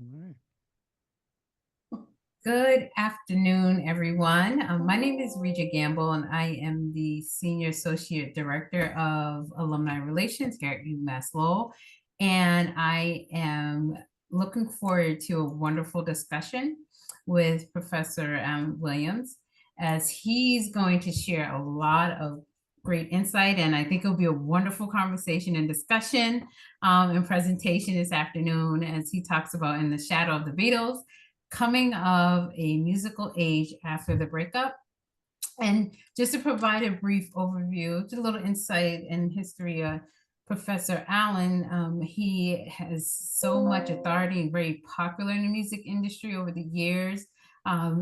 All right. Good afternoon, everyone. My name is Regia Gamble, and I am the Senior Associate Director of Alumni Relations here at UMass Lowell. And I am looking forward to a wonderful discussion with Professor Williams, as he's going to share a lot of great insight. And I think it'll be a wonderful conversation and discussion and presentation this afternoon as he talks about In the Shadow of the Beatles, coming of a musical age after the breakup. And just to provide a brief overview, just a little insight and history, Professor Allen, he has so much authority and very popular in the music industry over the years.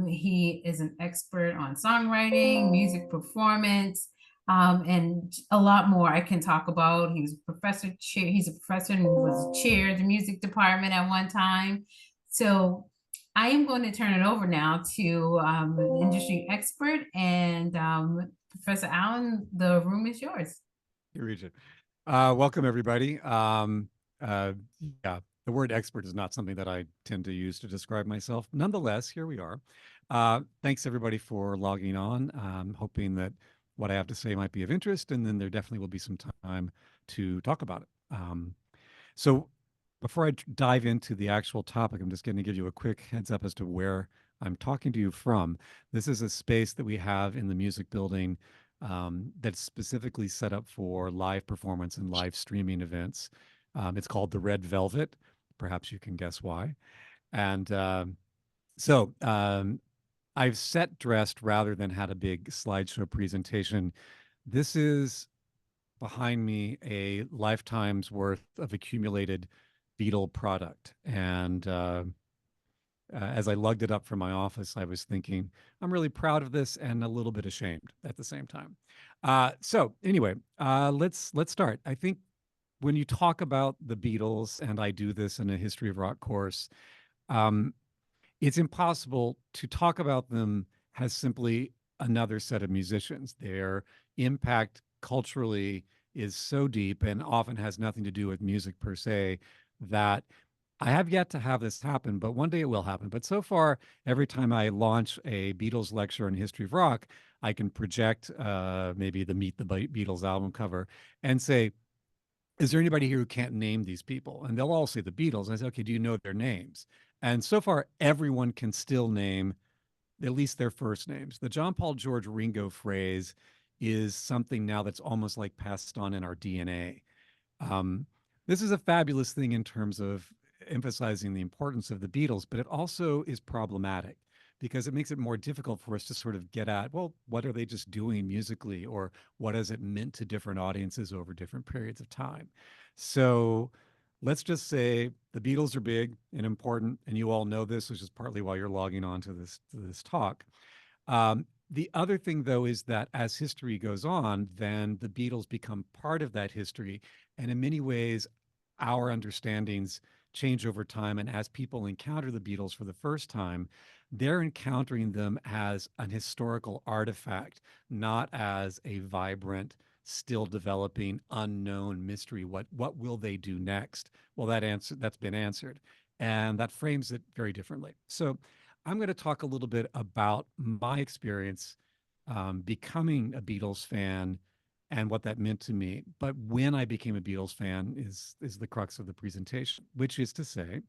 He is an expert on songwriting, music performance, and a lot more I can talk about. He was a professor chair. He's a professor and was chair of the music department at one time. So I am going to turn it over now to an industry expert, and Professor Allen, the room is yours. Here, Regent. Welcome, everybody. Uh, yeah, the word expert is not something that I tend to use to describe myself. Nonetheless, here we are. Thanks, everybody, for logging on. Hoping that what I have to say might be of interest, and then there definitely will be some time to talk about it. So, before I dive into the actual topic, I'm just going to give you a quick heads up as to where I'm talking to you from. This is a space that we have in the music building that's specifically set up for live performance and live streaming events. It's called the Red Velvet. Perhaps you can guess why. And so I've set dressed rather than had a big slideshow presentation. This is behind me a lifetime's worth of accumulated Beetle product. And as I lugged it up from my office, I was thinking, I'm really proud of this and a little bit ashamed at the same time. So anyway, let's start. I think when you talk about the Beatles, and I do this in a history of rock course, um, it's impossible to talk about them as simply another set of musicians. Their impact culturally is so deep and often has nothing to do with music per se that I have yet to have this happen, but one day it will happen. But so far, every time I launch a Beatles lecture in history of rock, I can project maybe the Meet the Beatles album cover and say, is there anybody here who can't name these people? And they'll all say the Beatles. And I say, okay, do you know their names? And so far, everyone can still name at least their first names. The John Paul George Ringo phrase is something now that's almost like passed on in our DNA. Um, this is a fabulous thing in terms of emphasizing the importance of the Beatles, but it also is problematic because it makes it more difficult for us to sort of get at, well, what are they just doing musically, or what has it meant to different audiences over different periods of time? So let's just say the Beatles are big and important, and you all know this, which is partly why you're logging on to this talk. The other thing, though, is that as history goes on, then the Beatles become part of that history. And in many ways, our understandings change over time. And as people encounter the Beatles for the first time, they're encountering them as an historical artifact, not as a vibrant, still developing, unknown mystery. What will they do next? Well, that's been answered. And that frames it very differently. So I'm going to talk a little bit about my experience becoming a Beatles fan and what that meant to me. But when I became a Beatles fan is the crux of the presentation, which is to say,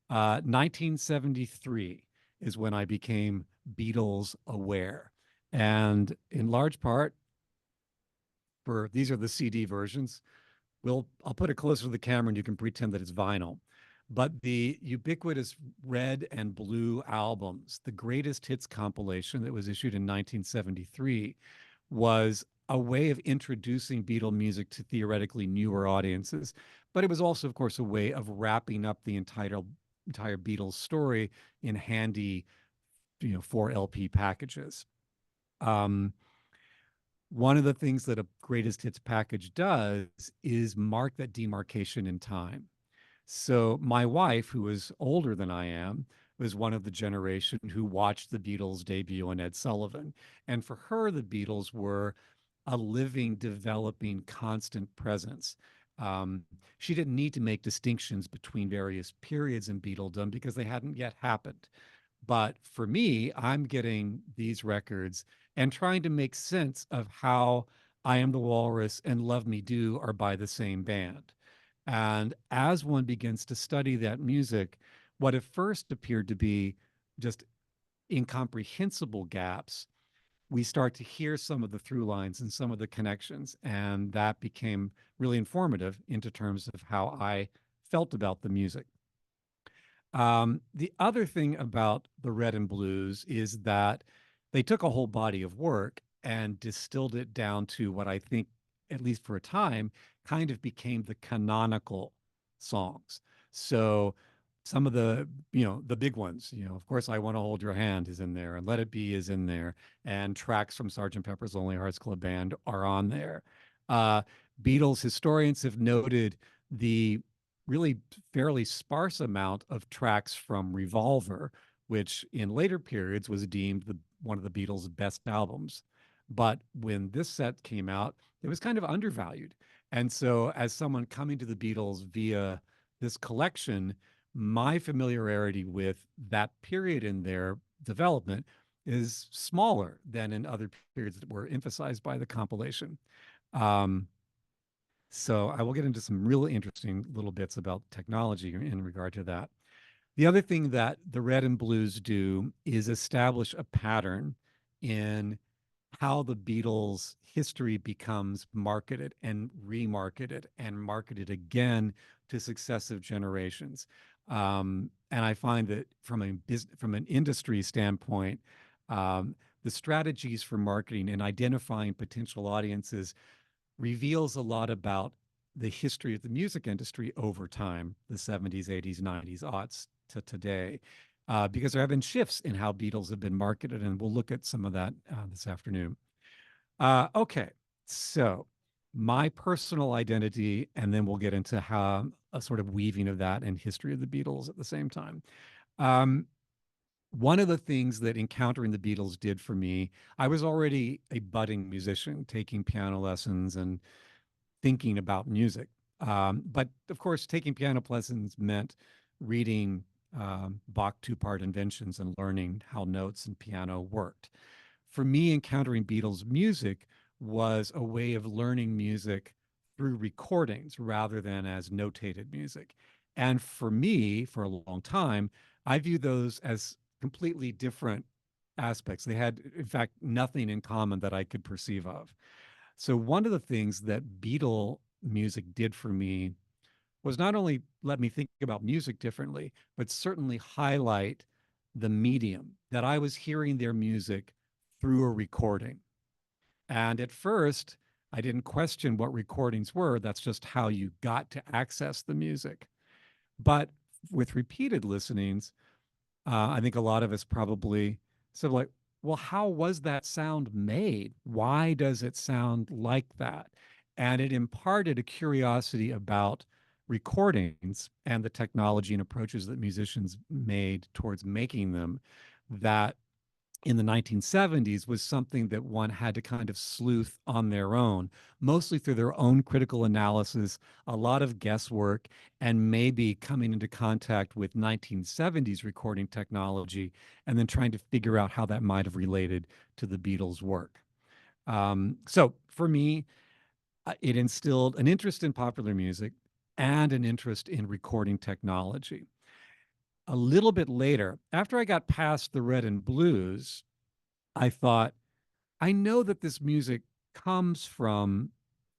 1973 is when I became Beatles aware, and in large part, for these are the CD versions. I'll put it closer to the camera and you can pretend that it's vinyl. But the ubiquitous red and blue albums, the greatest hits compilation that was issued in 1973, was a way of introducing Beatle music to theoretically newer audiences. But it was also, of course, a way of wrapping up the entire Beatles story in handy, 4 LP packages. Um, One of the things that a greatest hits package does is mark that demarcation in time. So my wife, who is older than I am, was one of the generation who watched the Beatles debut on Ed Sullivan. And for her, the Beatles were a living, developing, constant presence. Um, she didn't need to make distinctions between various periods in Beatledom because they hadn't yet happened. But for me, I'm getting these records and trying to make sense of how I Am the Walrus and Love Me Do are by the same band. And as one begins to study that music, what at first appeared to be just incomprehensible gaps, we start to hear some of the through lines and some of the connections. And that became really informative into terms of how I felt about the music. The other thing about the Red and Blues is that they took a whole body of work and distilled it down to what I think, at least for a time, kind of became the canonical songs. So some of the big ones, of course, I Want to Hold Your Hand is in there, and Let It Be is in there, and tracks from Sergeant Pepper's Lonely Hearts Club Band are on there. Uh, Beatles historians have noted the really fairly sparse amount of tracks from Revolver, which in later periods was deemed one of the Beatles' best albums. But when this set came out, it was kind of undervalued. And so, as someone coming to the Beatles via this collection, my familiarity with that period in their development is smaller than in other periods that were emphasized by the compilation. Um, so I will get into some really interesting little bits about technology in regard to that. The other thing that the Red and Blues do is establish a pattern in how the Beatles' history becomes marketed and remarketed and marketed again to successive generations. And I find that from an industry standpoint, um, the strategies for marketing and identifying potential audiences reveals a lot about the history of the music industry over time, the 70s, 80s, 90s, aughts to today, because there have been shifts in how Beatles have been marketed, and we'll look at some of that this afternoon. Okay, so my personal identity, and then we'll get into how a sort of weaving of that and history of the Beatles at the same time. Um, One of the things that encountering the Beatles did for me, I was already a budding musician, taking piano lessons and thinking about music. But of course, taking piano lessons meant reading Bach two-part inventions and learning how notes and piano worked. For me, encountering Beatles music was a way of learning music through recordings rather than as notated music. And for me, for a long time, I view those as completely different aspects. They had, in fact, nothing in common that I could perceive of. So one of the things that Beatle music did for me was not only let me think about music differently, but certainly highlight the medium that I was hearing their music through a recording. And at first, I didn't question what recordings were. That's just how you got to access the music. But with repeated listenings, I think a lot of us probably said, like, well, how was that sound made? Why does it sound like that? And it imparted a curiosity about recordings and the technology and approaches that musicians made towards making them that in the 1970s was something that one had to kind of sleuth on their own, mostly through their own critical analysis, a lot of guesswork, and maybe coming into contact with 1970s recording technology, and then trying to figure out how that might have related to the Beatles' work. So for me, it instilled an interest in popular music and an interest in recording technology. A little bit later, after I got past the Red and Blues, I thought, I know that this music comes from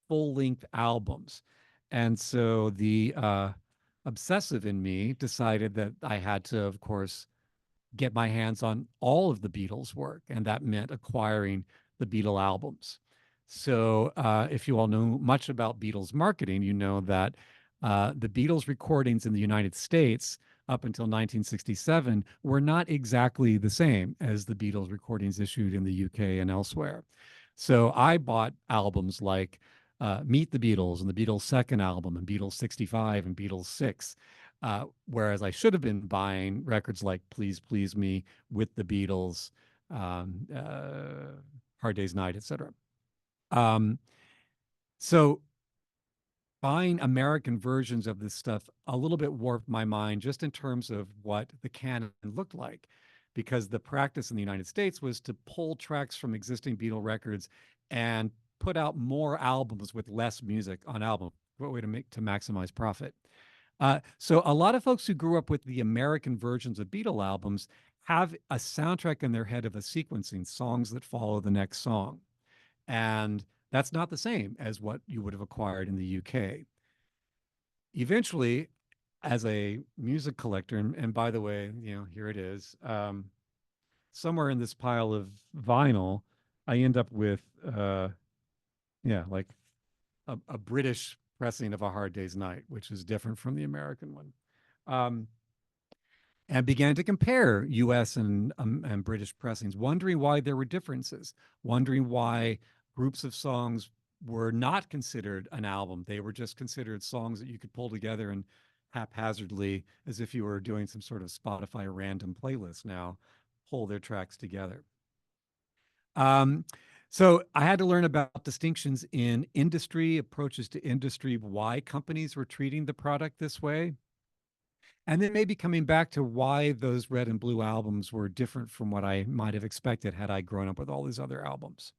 full length albums. And so the obsessive in me decided that I had to, of course, get my hands on all of the Beatles' work, and that meant acquiring the Beatle albums. So, if you all know much about Beatles marketing, you know that the Beatles recordings in the United States up until 1967 were not exactly the same as the Beatles recordings issued in the UK and elsewhere. So, I bought albums like Meet the Beatles and the Beatles' second album and Beatles 65 and Beatles 6. Whereas I should have been buying records like Please Please Me with the Beatles, um, uh, Hard Day's Night, etc. Um, so buying American versions of this stuff a little bit warped my mind just in terms of what the canon looked like. Because the practice in the United States was to pull tracks from existing Beatle records and put out more albums with less music on album. What way to make to maximize profit? So a lot of folks who grew up with the American versions of Beatle albums have a soundtrack in their head of a sequencing songs that follow the next song. And that's not the same as what you would have acquired in the UK. Eventually, as a music collector, and by the way, here it is, somewhere in this pile of vinyl, I end up with, yeah, like a British pressing of A Hard Day's Night, which is different from the American one. Um, and began to compare US and British pressings, wondering why there were differences, wondering why groups of songs were not considered an album. They were just considered songs that you could pull together and haphazardly, as if you were doing some sort of Spotify random playlist now, pull their tracks together. Um, so I had to learn about distinctions in industry, approaches to industry, why companies were treating the product this way. And then maybe coming back to why those red and blue albums were different from what I might have expected had I grown up with all these other albums.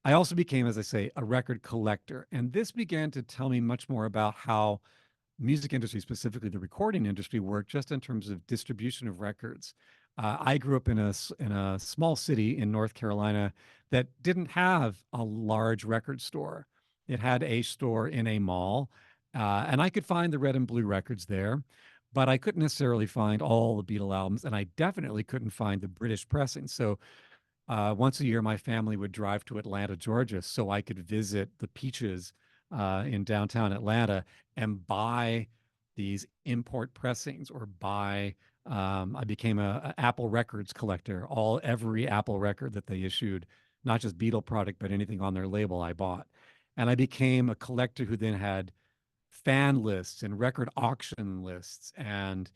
I also became, as I say, a record collector. And this began to tell me much more about how music industry, specifically the recording industry, worked just in terms of distribution of records. I grew up in a small city in North Carolina that didn't have a large record store. It had a store in a mall, and I could find the red and blue records there, but I couldn't necessarily find all the Beatle albums, and I definitely couldn't find the British pressing. So once a year, my family would drive to Atlanta, Georgia, so I could visit the Peaches in downtown Atlanta and buy these import pressings or buy. I became a Apple Records collector. Every Apple record that they issued, not just Beatle product, but anything on their label, I bought. And I became a collector who then had fan lists and record auction lists and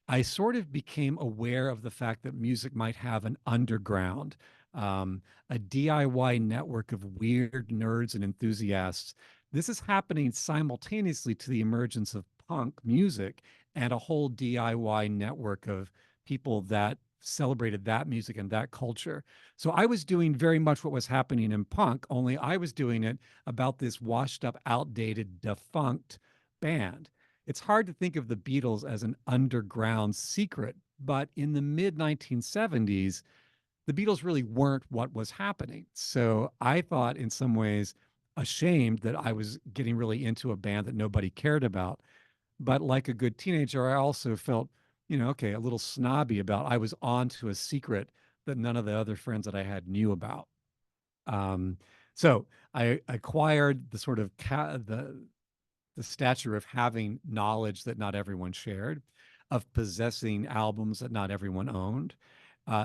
I sort of became aware of the fact that music might have an underground, a DIY network of weird nerds and enthusiasts. This is happening simultaneously to the emergence of punk music and a whole DIY network of people that celebrated that music and that culture. So I was doing very much what was happening in punk, only I was doing it about this washed up, outdated, defunct band. It's hard to think of the Beatles as an underground secret, but in the mid 1970s, the Beatles really weren't what was happening. So I thought, in some ways, ashamed that I was getting really into a band that nobody cared about. But like a good teenager, I also felt, okay, a little snobby about I was on to a secret that none of the other friends that I had knew about. Um, so I acquired the sort of the stature of having knowledge that not everyone shared, of possessing albums that not everyone owned,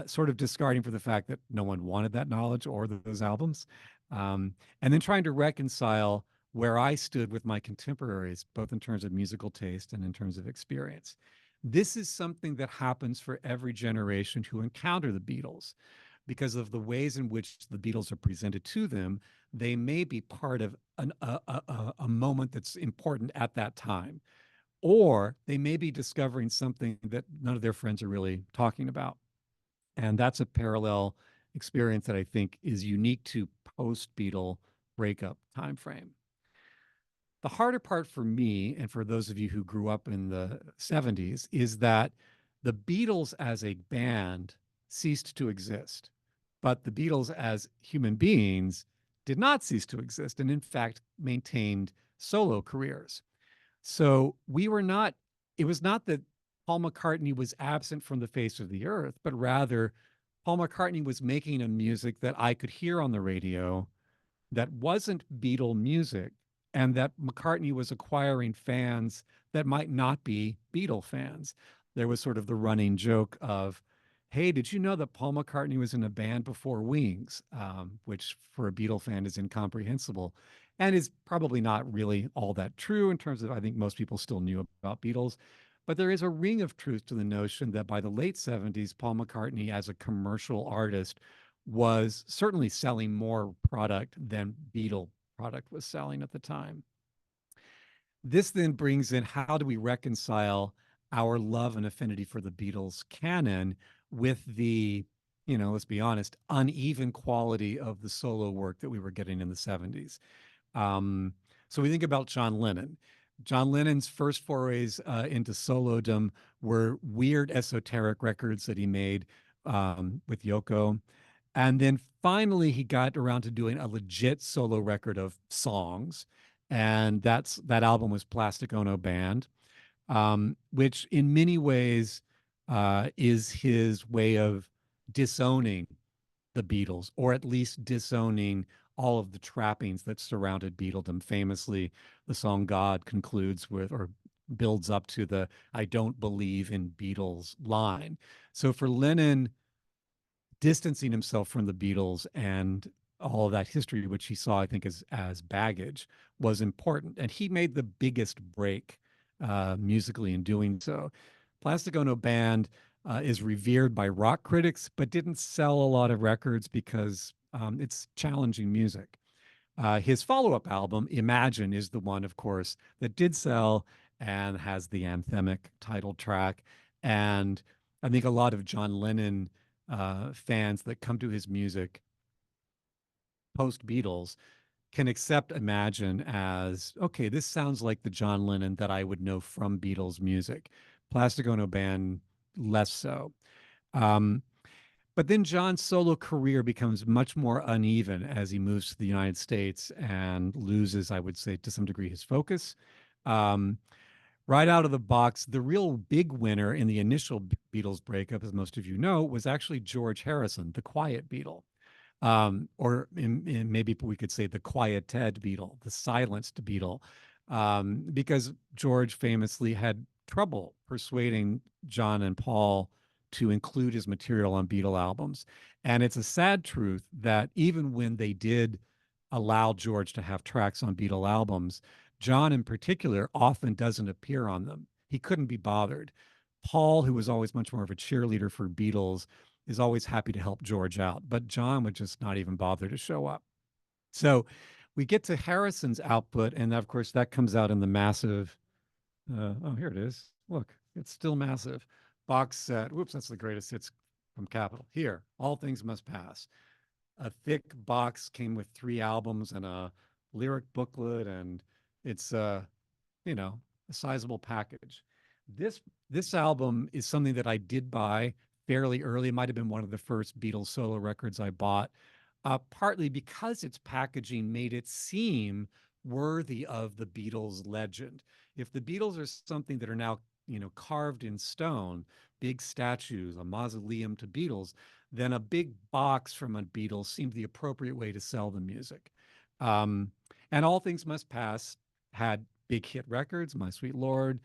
sort of discarding for the fact that no one wanted that knowledge or those albums, and then trying to reconcile where I stood with my contemporaries, both in terms of musical taste and in terms of experience. This is something that happens for every generation who encounter the Beatles because of the ways in which the Beatles are presented to them. They may be part of a moment that's important at that time, or they may be discovering something that none of their friends are really talking about. And that's a parallel experience that I think is unique to post Beatle breakup timeframe. The harder part for me, and for those of you who grew up in the 70s, is that the Beatles as a band ceased to exist. But the Beatles as human beings did not cease to exist and, in fact, maintained solo careers. So it was not that Paul McCartney was absent from the face of the earth, but rather Paul McCartney was making a music that I could hear on the radio that wasn't Beatle music and that McCartney was acquiring fans that might not be Beatle fans. There was sort of the running joke of, hey, did you know that Paul McCartney was in a band before Wings, which for a Beatle fan is incomprehensible and is probably not really all that true in terms of, I think most people still knew about Beatles. But there is a ring of truth to the notion that by the late 70s, Paul McCartney, as a commercial artist, was certainly selling more product than Beatle product was selling at the time. This then brings in how do we reconcile our love and affinity for the Beatles canon with the, let's be honest, uneven quality of the solo work that we were getting in the 70s. Um, so we think about John Lennon. John Lennon's first forays into solodom were weird esoteric records that he made with Yoko. And then finally, he got around to doing a legit solo record of songs. And that album was Plastic Ono Band, which in many ways is his way of disowning the Beatles, or at least disowning all of the trappings that surrounded Beatledom. Famously, the song God concludes with or builds up to the I don't believe in Beatles line. So for Lennon, distancing himself from the Beatles and all of that history, which he saw, I think, as baggage, was important. And he made the biggest break musically in doing so. Plastic Ono Band is revered by rock critics, but didn't sell a lot of records because it's challenging music. His follow up album, Imagine, is the one, of course, that did sell and has the anthemic title track. And I think a lot of John Lennon fans that come to his music post Beatles can accept Imagine as okay, this sounds like the John Lennon that I would know from Beatles music. Plastic Ono Band, less so. Um, but then John's solo career becomes much more uneven as he moves to the United States and loses, I would say, to some degree, his focus. Um, right out of the box, the real big winner in the initial Beatles breakup, as most of you know, was actually George Harrison, the quiet Beatle. Or maybe we could say the quieted Beatle, the silenced Beatle, because George famously had trouble persuading John and Paul to include his material on Beatle albums. And it's a sad truth that even when they did allow George to have tracks on Beatle albums, John in particular often doesn't appear on them. He couldn't be bothered. Paul, who was always much more of a cheerleader for Beatles, is always happy to help George out, but John would just not even bother to show up. So we get to Harrison's output, and of course, that comes out in the massive. Oh, here it is. Look, it's still massive. Box set. Whoops, that's the greatest hits from Capitol. Here, All Things Must Pass. A thick box came with 3 albums and a lyric booklet, and it's you know, a sizable package. This this album is something that I did buy fairly early. It might have been one of the first Beatles solo records I bought, partly because its packaging made it seem worthy of the Beatles legend. If the Beatles are something that are now, carved in stone, big statues, a mausoleum to Beatles, then a big box from a Beatles seemed the appropriate way to sell the music. Um, and All Things Must Pass had big hit records, My Sweet Lord,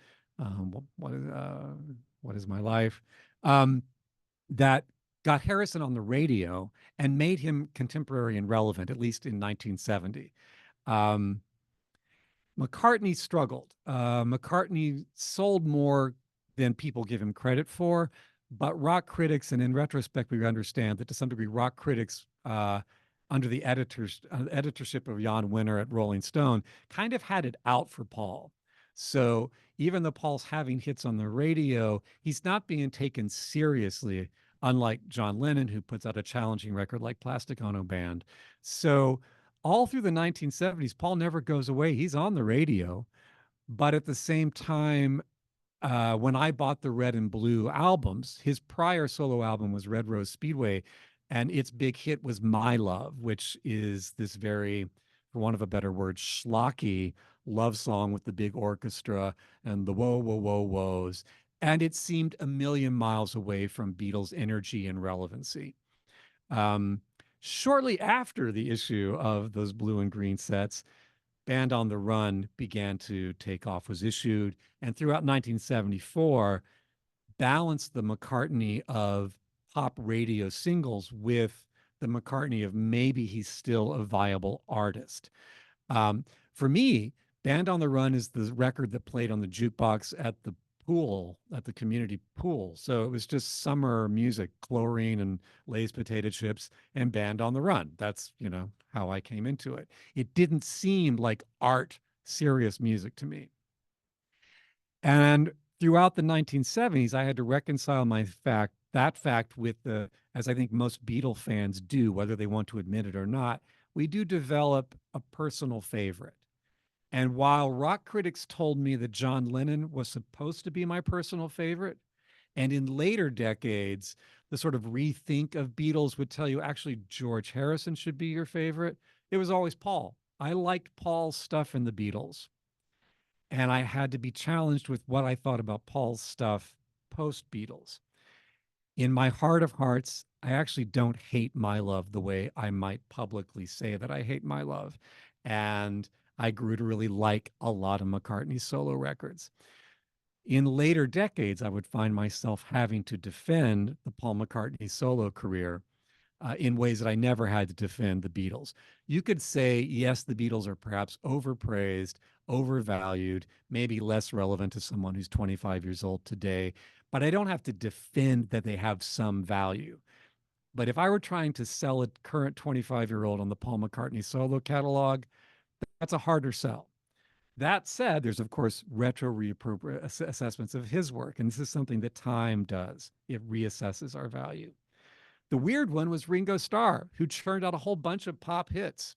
what is my life, um, that got Harrison on the radio and made him contemporary and relevant, at least in 1970. Um, McCartney struggled. McCartney sold more than people give him credit for, but rock critics, and in retrospect, we understand that to some degree, rock critics under the editorship of Jan Winter at Rolling Stone kind of had it out for Paul. So even though Paul's having hits on the radio, he's not being taken seriously, unlike John Lennon, who puts out a challenging record like Plastic Ono Band. So all through the 1970s, Paul never goes away. He's on the radio. But at the same time, when I bought the Red and Blue albums, his prior solo album was Red Rose Speedway, and its big hit was My Love, which is this very, for want of a better word, schlocky love song with the big orchestra and the whoa, whoa, whoa, whoas. And it seemed a million miles away from Beatles' energy and relevancy. Um, shortly after the issue of those blue and green sets, Band on the Run began to take off, was issued, and throughout 1974, balanced the McCartney of pop radio singles with the McCartney of maybe he's still a viable artist. For me, Band on the Run is the record that played on the jukebox at the pool, at the community pool. So it was just summer music, chlorine and Lay's potato chips and Band on the Run. That's, how I came into it. It didn't seem like art, serious music to me. And throughout the 1970s, I had to reconcile that fact with the, as I think most Beatle fans do, whether they want to admit it or not, we do develop a personal favorite. And while rock critics told me that John Lennon was supposed to be my personal favorite, and in later decades, the sort of rethink of Beatles would tell you actually George Harrison should be your favorite, it was always Paul. I liked Paul's stuff in the Beatles, and I had to be challenged with what I thought about Paul's stuff post Beatles. In my heart of hearts, I actually don't hate My Love the way I might publicly say that I hate My Love. And I grew to really like a lot of McCartney's solo records. In later decades, I would find myself having to defend the Paul McCartney solo career in ways that I never had to defend the Beatles. You could say, yes, the Beatles are perhaps overpraised, overvalued, maybe less relevant to someone who's 25 years old today, but I don't have to defend that they have some value. But if I were trying to sell a current 25-year-old on the Paul McCartney solo catalog, that's a harder sell. That said, there's of course retro assessments of his work, and this is something that time does. It reassesses our value. The weird one was Ringo Starr, who churned out a whole bunch of pop hits.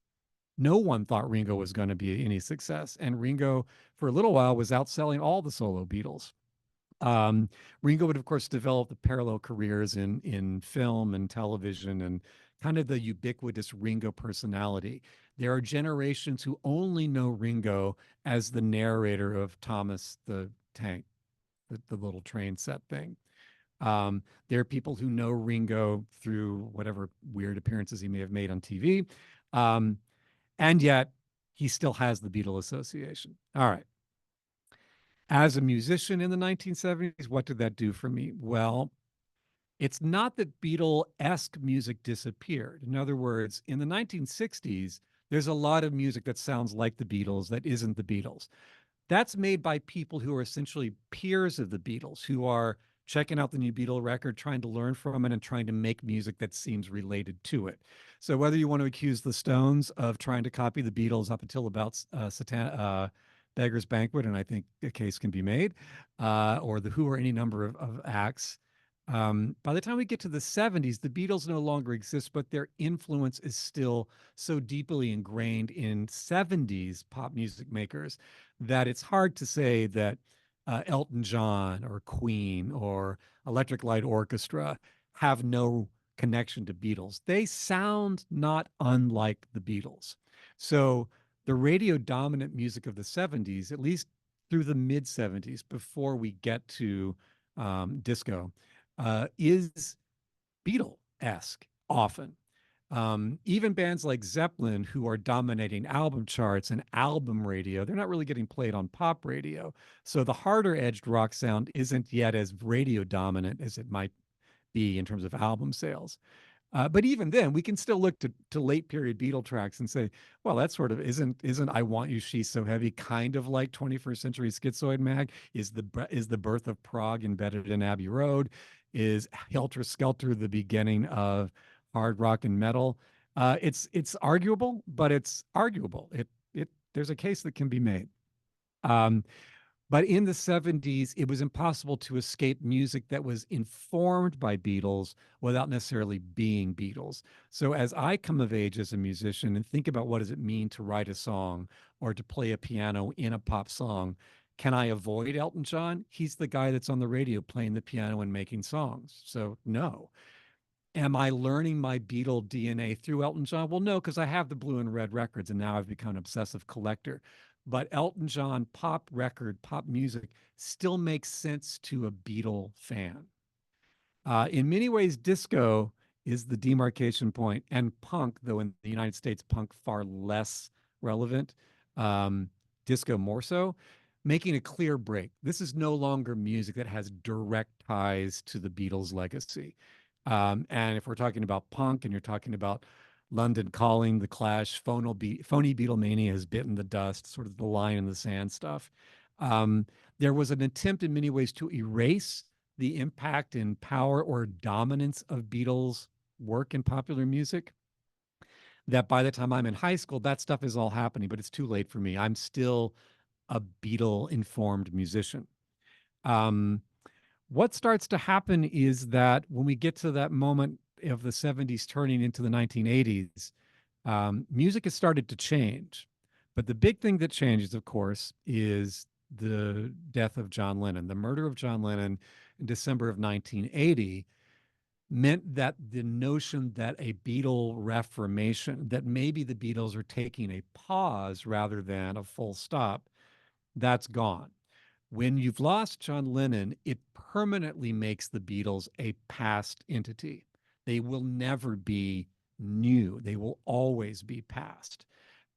No one thought Ringo was going to be any success, and Ringo, for a little while, was outselling all the solo Beatles. Ringo would, of course, develop the parallel careers in film and television and kind of the ubiquitous Ringo personality. There are generations who only know Ringo as the narrator of Thomas the Tank, the little train set thing. There are people who know Ringo through whatever weird appearances he may have made on TV. Um, and yet he still has the Beatle Association. All right. As a musician in the 1970s, what did that do for me? Well, it's not that Beatle esque music disappeared. In other words, in the 1960s, there's a lot of music that sounds like the Beatles that isn't the Beatles. That's made by people who are essentially peers of the Beatles, who are checking out the new Beatle record, trying to learn from it, and trying to make music that seems related to it. So whether you want to accuse the Stones of trying to copy the Beatles up until about Beggar's Banquet, and I think a case can be made, or the Who, or any number of acts. By the time we get to the 70s, the Beatles no longer exist, but their influence is still so deeply ingrained in 70s pop music makers that it's hard to say that Elton John or Queen or Electric Light Orchestra have no connection to Beatles. They sound not unlike the Beatles. So the radio dominant music of the 70s, at least through the mid 70s, before we get to disco, is Beatle esque often. Even bands like Zeppelin, who are dominating album charts and album radio, they're not really getting played on pop radio. So the harder edged rock sound isn't yet as radio dominant as it might be in terms of album sales. But even then, we can still look to late period Beatle tracks and say, well, that sort of isn't "I Want You, She's So Heavy" kind of like 21st Century Schizoid Mag? Is the birth of Prague embedded in Abbey Road? Is Helter Skelter the beginning of hard rock and metal? It's arguable, but it's arguable. It there's a case that can be made. Um, but in the 70s, it was impossible to escape music that was informed by Beatles without necessarily being Beatles. So as I come of age as a musician and think about what does it mean to write a song or to play a piano in a pop song, can I avoid Elton John? He's the guy that's on the radio playing the piano and making songs. So no. Am I learning my Beatle DNA through Elton John? Well, no, because I have the blue and red records and now I've become an obsessive collector. But Elton John pop record, pop music still makes sense to a Beatle fan. In many ways, disco is the demarcation point, and punk, though in the United States, punk far less relevant, um, disco more so, making a clear break. This is no longer music that has direct ties to the Beatles' legacy. And if we're talking about punk and you're talking about London Calling, The Clash, phony Beatlemania has bitten the dust, sort of the line in the sand stuff. Um, there was an attempt in many ways to erase the impact and power or dominance of Beatles' work in popular music. That by the time I'm in high school, that stuff is all happening, but it's too late for me. I'm still a Beatle informed musician. Um, what starts to happen is that when we get to that moment of the 70s turning into the 1980s, music has started to change. But the big thing that changes, of course, is the death of John Lennon. The murder of John Lennon in December of 1980 meant that the notion that a Beatle reformation, that maybe the Beatles are taking a pause rather than a full stop, that's gone. When you've lost John Lennon, it permanently makes the Beatles a past entity. They will never be new. They will always be past.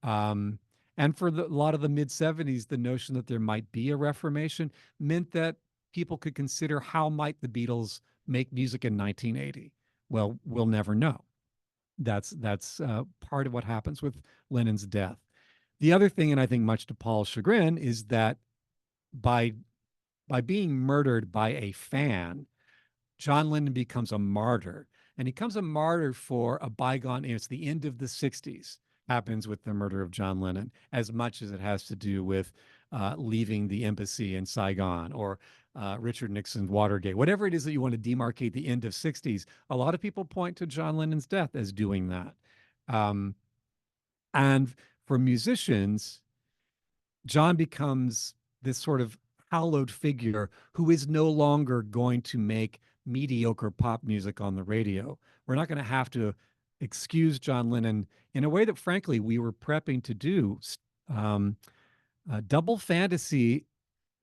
Um, and for a lot of the mid 70s, the notion that there might be a reformation meant that people could consider how might the Beatles make music in 1980. Well, we'll never know. That's part of what happens with Lennon's death. The other thing, and I think much to Paul's chagrin, is that by by being murdered by a fan, John Lennon becomes a martyr, and he becomes a martyr for a bygone. It's the end of the '60s happens with the murder of John Lennon, as much as it has to do with leaving the embassy in Saigon or Richard Nixon's Watergate, whatever it is that you want to demarcate the end of '60s. A lot of people point to John Lennon's death as doing that, um, and for musicians, John becomes this sort of hallowed figure who is no longer going to make mediocre pop music on the radio. We're not going to have to excuse John Lennon in a way that, frankly, we were prepping to do. Um, Double Fantasy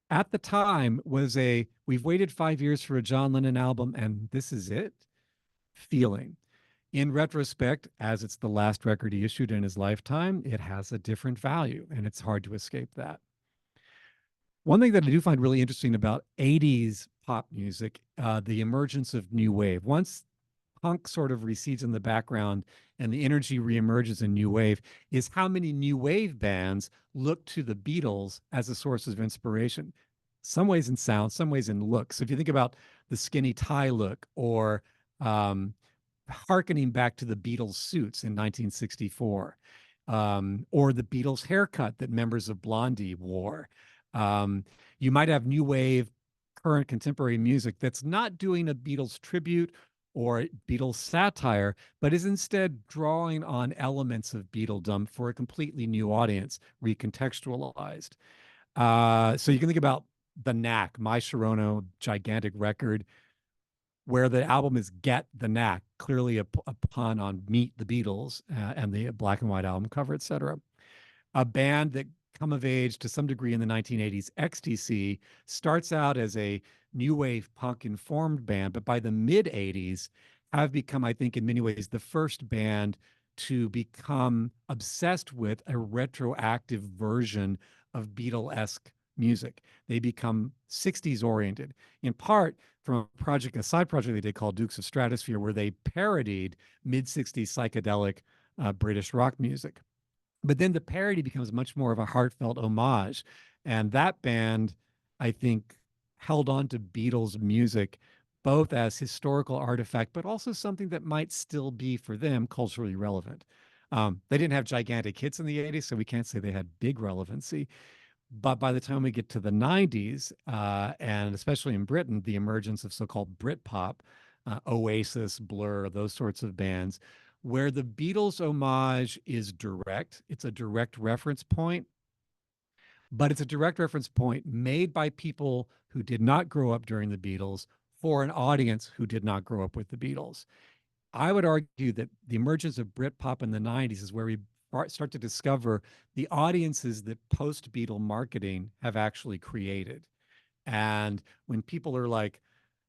at the time was a we've waited 5 years for a John Lennon album, and this is it feeling. In retrospect, as it's the last record he issued in his lifetime, it has a different value, and it's hard to escape that. One thing that I do find really interesting about 80s pop music, the emergence of new wave. Once punk sort of recedes in the background and the energy reemerges in new wave, is how many new wave bands look to the Beatles as a source of inspiration. Some ways in sound, some ways in look. So if you think about the skinny tie look or um, hearkening back to the Beatles suits in 1964, or the Beatles haircut that members of Blondie wore. Um, you might have new wave, current contemporary music that's not doing a Beatles tribute or Beatles satire, but is instead drawing on elements of Beatledom for a completely new audience, recontextualized. So you can think about the Knack, My Sharono, gigantic record, where the album is Get the Knack, clearly a pun on Meet the Beatles and the black and white album cover, etc. A band that come of age to some degree in the 1980s, XTC, starts out as a new wave punk informed band, but by the mid 80s have become, I think, in many ways, the first band to become obsessed with a retroactive version of Beatle-esque music. They become 60s oriented, in part from a side project they did called Dukes of Stratosphere, where they parodied mid 60s psychedelic British rock music. But then the parody becomes much more of a heartfelt homage. And that band, I think, held on to Beatles music both as historical artifact, but also something that might still be for them culturally relevant. They didn't have gigantic hits in the 80s, so we can't say they had big relevancy. But by the time we get to the 90s, and especially in Britain, the emergence of so-called Britpop, Oasis, Blur, those sorts of bands, where the Beatles homage is direct. It's a direct reference point, but it's a direct reference point made by people who did not grow up during the Beatles for an audience who did not grow up with the Beatles. I would argue that the emergence of Britpop in the 90s is where we start to discover the audiences that post Beatle marketing have actually created. And when people are like,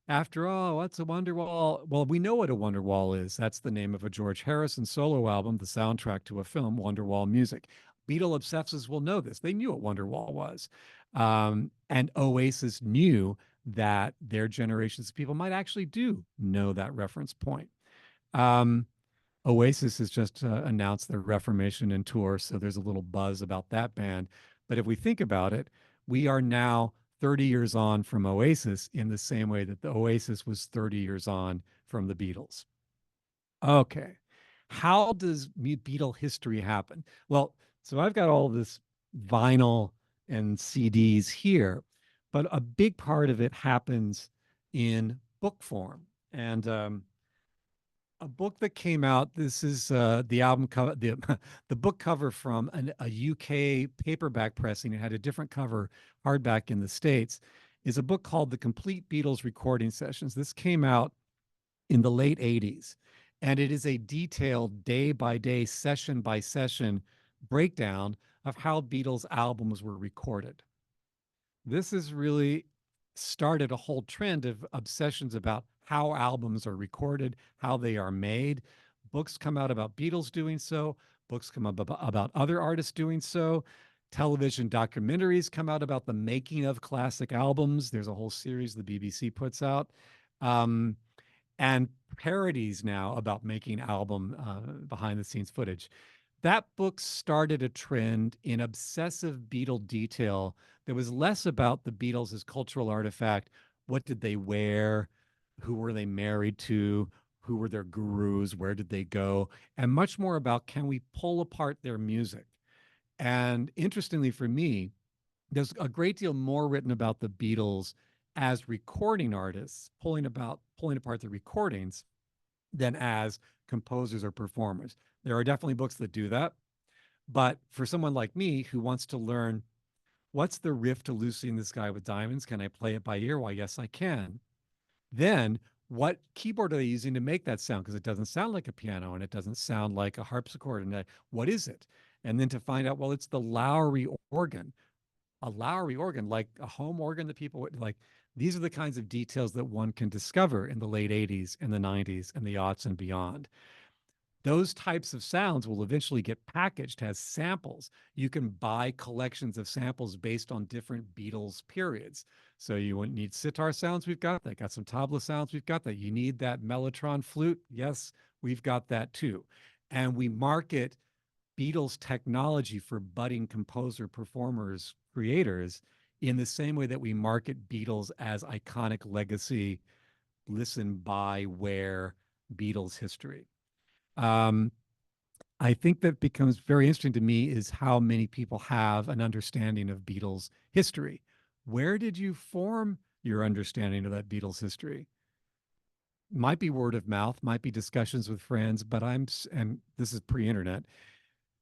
after all, what's a Wonderwall? Well, we know what a Wonderwall is. That's the name of a George Harrison solo album, the soundtrack to a film, Wonderwall Music. Beatle obsessives will know this. They knew what Wonderwall was. And Oasis knew that their generations of people might actually do know that reference point. Um, Oasis has just announced their Reformation and tour, so there's a little buzz about that band. But if we think about it, we are now 30 years on from Oasis in the same way that the Oasis was 30 years on from the Beatles. Okay. How does Beatle history happen? Well, so I've got all this vinyl and CDs here, but a big part of it happens in book form. And a book that came out. This is the album cover, the the book cover from a UK paperback pressing. It had a different cover, hardback in the States. Is a book called The Complete Beatles Recording Sessions. This came out in the late 80s, and it is a detailed day by day, session by session breakdown of how Beatles albums were recorded. This has really started a whole trend of obsessions about how albums are recorded, how they are made. Books come out about Beatles doing so, books come up about other artists doing so. Television documentaries come out about the making of classic albums. There's a whole series the BBC puts out. Um, and parodies now about making album behind the scenes footage. That book started a trend in obsessive Beatle detail that was less about the Beatles as cultural artifact. What did they wear? Who were they married to? Who were their gurus? Where did they go? And much more about, can we pull apart their music? And interestingly for me, there's a great deal more written about the Beatles as recording artists, pulling apart the recordings, than as composers or performers. There are definitely books that do that. But for someone like me who wants to learn, what's the riff to Lucy in the Sky with Diamonds? Can I play it by ear? Why, yes, I can. Then what keyboard are they using to make that sound? Because it doesn't sound like a piano and it doesn't sound like a harpsichord. And what is it? And then to find out, well, it's the Lowry organ, a Lowry organ, like a home organ that people would like. These are the kinds of details that one can discover in the late 80s and the 90s and the aughts and beyond. Those types of sounds will eventually get packaged as samples. You can buy collections of samples based on different Beatles periods. So you wouldn't need sitar sounds, we've got that. Got some tabla sounds, we've got that. You need that mellotron flute, yes, we've got that too. And we market Beatles technology for budding composer, performers, creators in the same way that we market Beatles as iconic legacy, listen, buy, wear Beatles history. Um, I think that becomes very interesting to me is how many people have an understanding of Beatles history. Where did you form your understanding of that Beatles history? Might be word of mouth, might be discussions with friends, but and this is pre internet,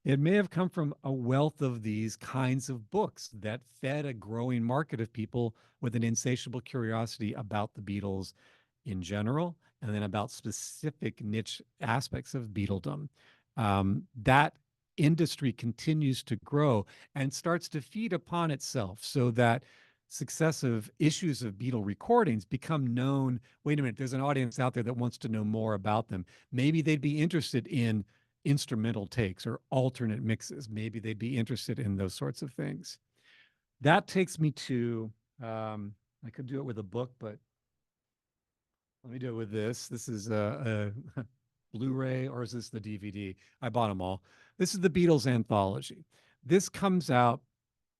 it may have come from a wealth of these kinds of books that fed a growing market of people with an insatiable curiosity about the Beatles in general, and then about specific niche aspects of Beatledom. That industry continues to grow and starts to feed upon itself so that successive issues of Beatle recordings become known. Wait a minute, there's an audience out there that wants to know more about them. Maybe they'd be interested in instrumental takes or alternate mixes. Maybe they'd be interested in those sorts of things. That takes me to, I could do it with a book, but let me do it with this. This is a Blu-ray, or is this the DVD? I bought them all. This is the Beatles anthology. This comes out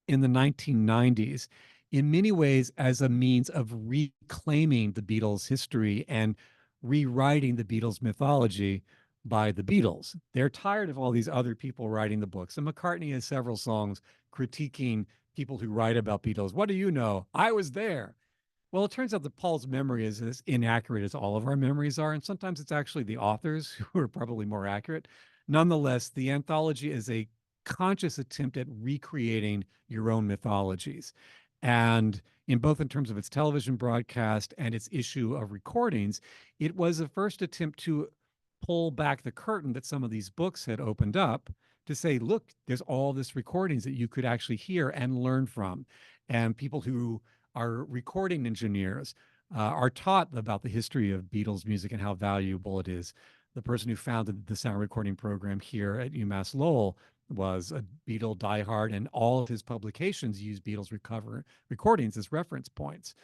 in the 1990s in many ways as a means of reclaiming the Beatles' history and rewriting the Beatles' mythology by the Beatles. They're tired of all these other people writing the books. And McCartney has several songs critiquing people who write about Beatles. What do you know? I was there. Well, it turns out that Paul's memory is as inaccurate as all of our memories are, and sometimes it's actually the authors who are probably more accurate. Nonetheless, the anthology is a conscious attempt at recreating your own mythologies. And in terms of its television broadcast and its issue of recordings, it was a first attempt to pull back the curtain that some of these books had opened up to say, look, there's all this recordings that you could actually hear and learn from. And people who are recording engineers are taught about the history of Beatles music and how valuable it is. The person who founded the sound recording program here at UMass Lowell was a Beatle diehard, and all of his publications use Beatles recordings as reference points.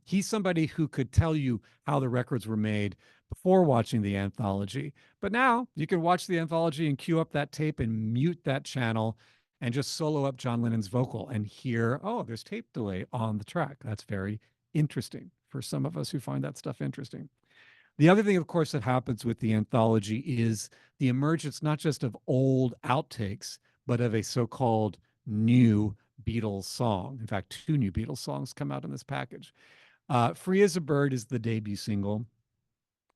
He's somebody who could tell you how the records were made before watching the anthology. But now you can watch the anthology and cue up that tape and mute that channel and just solo up John Lennon's vocal and hear, oh, there's tape delay on the track. That's very interesting for some of us who find that stuff interesting. The other thing, of course, that happens with the anthology is the emergence not just of old outtakes, but of a so called new Beatles song. In fact, two new Beatles songs come out in this package. Free as a Bird is the debut single,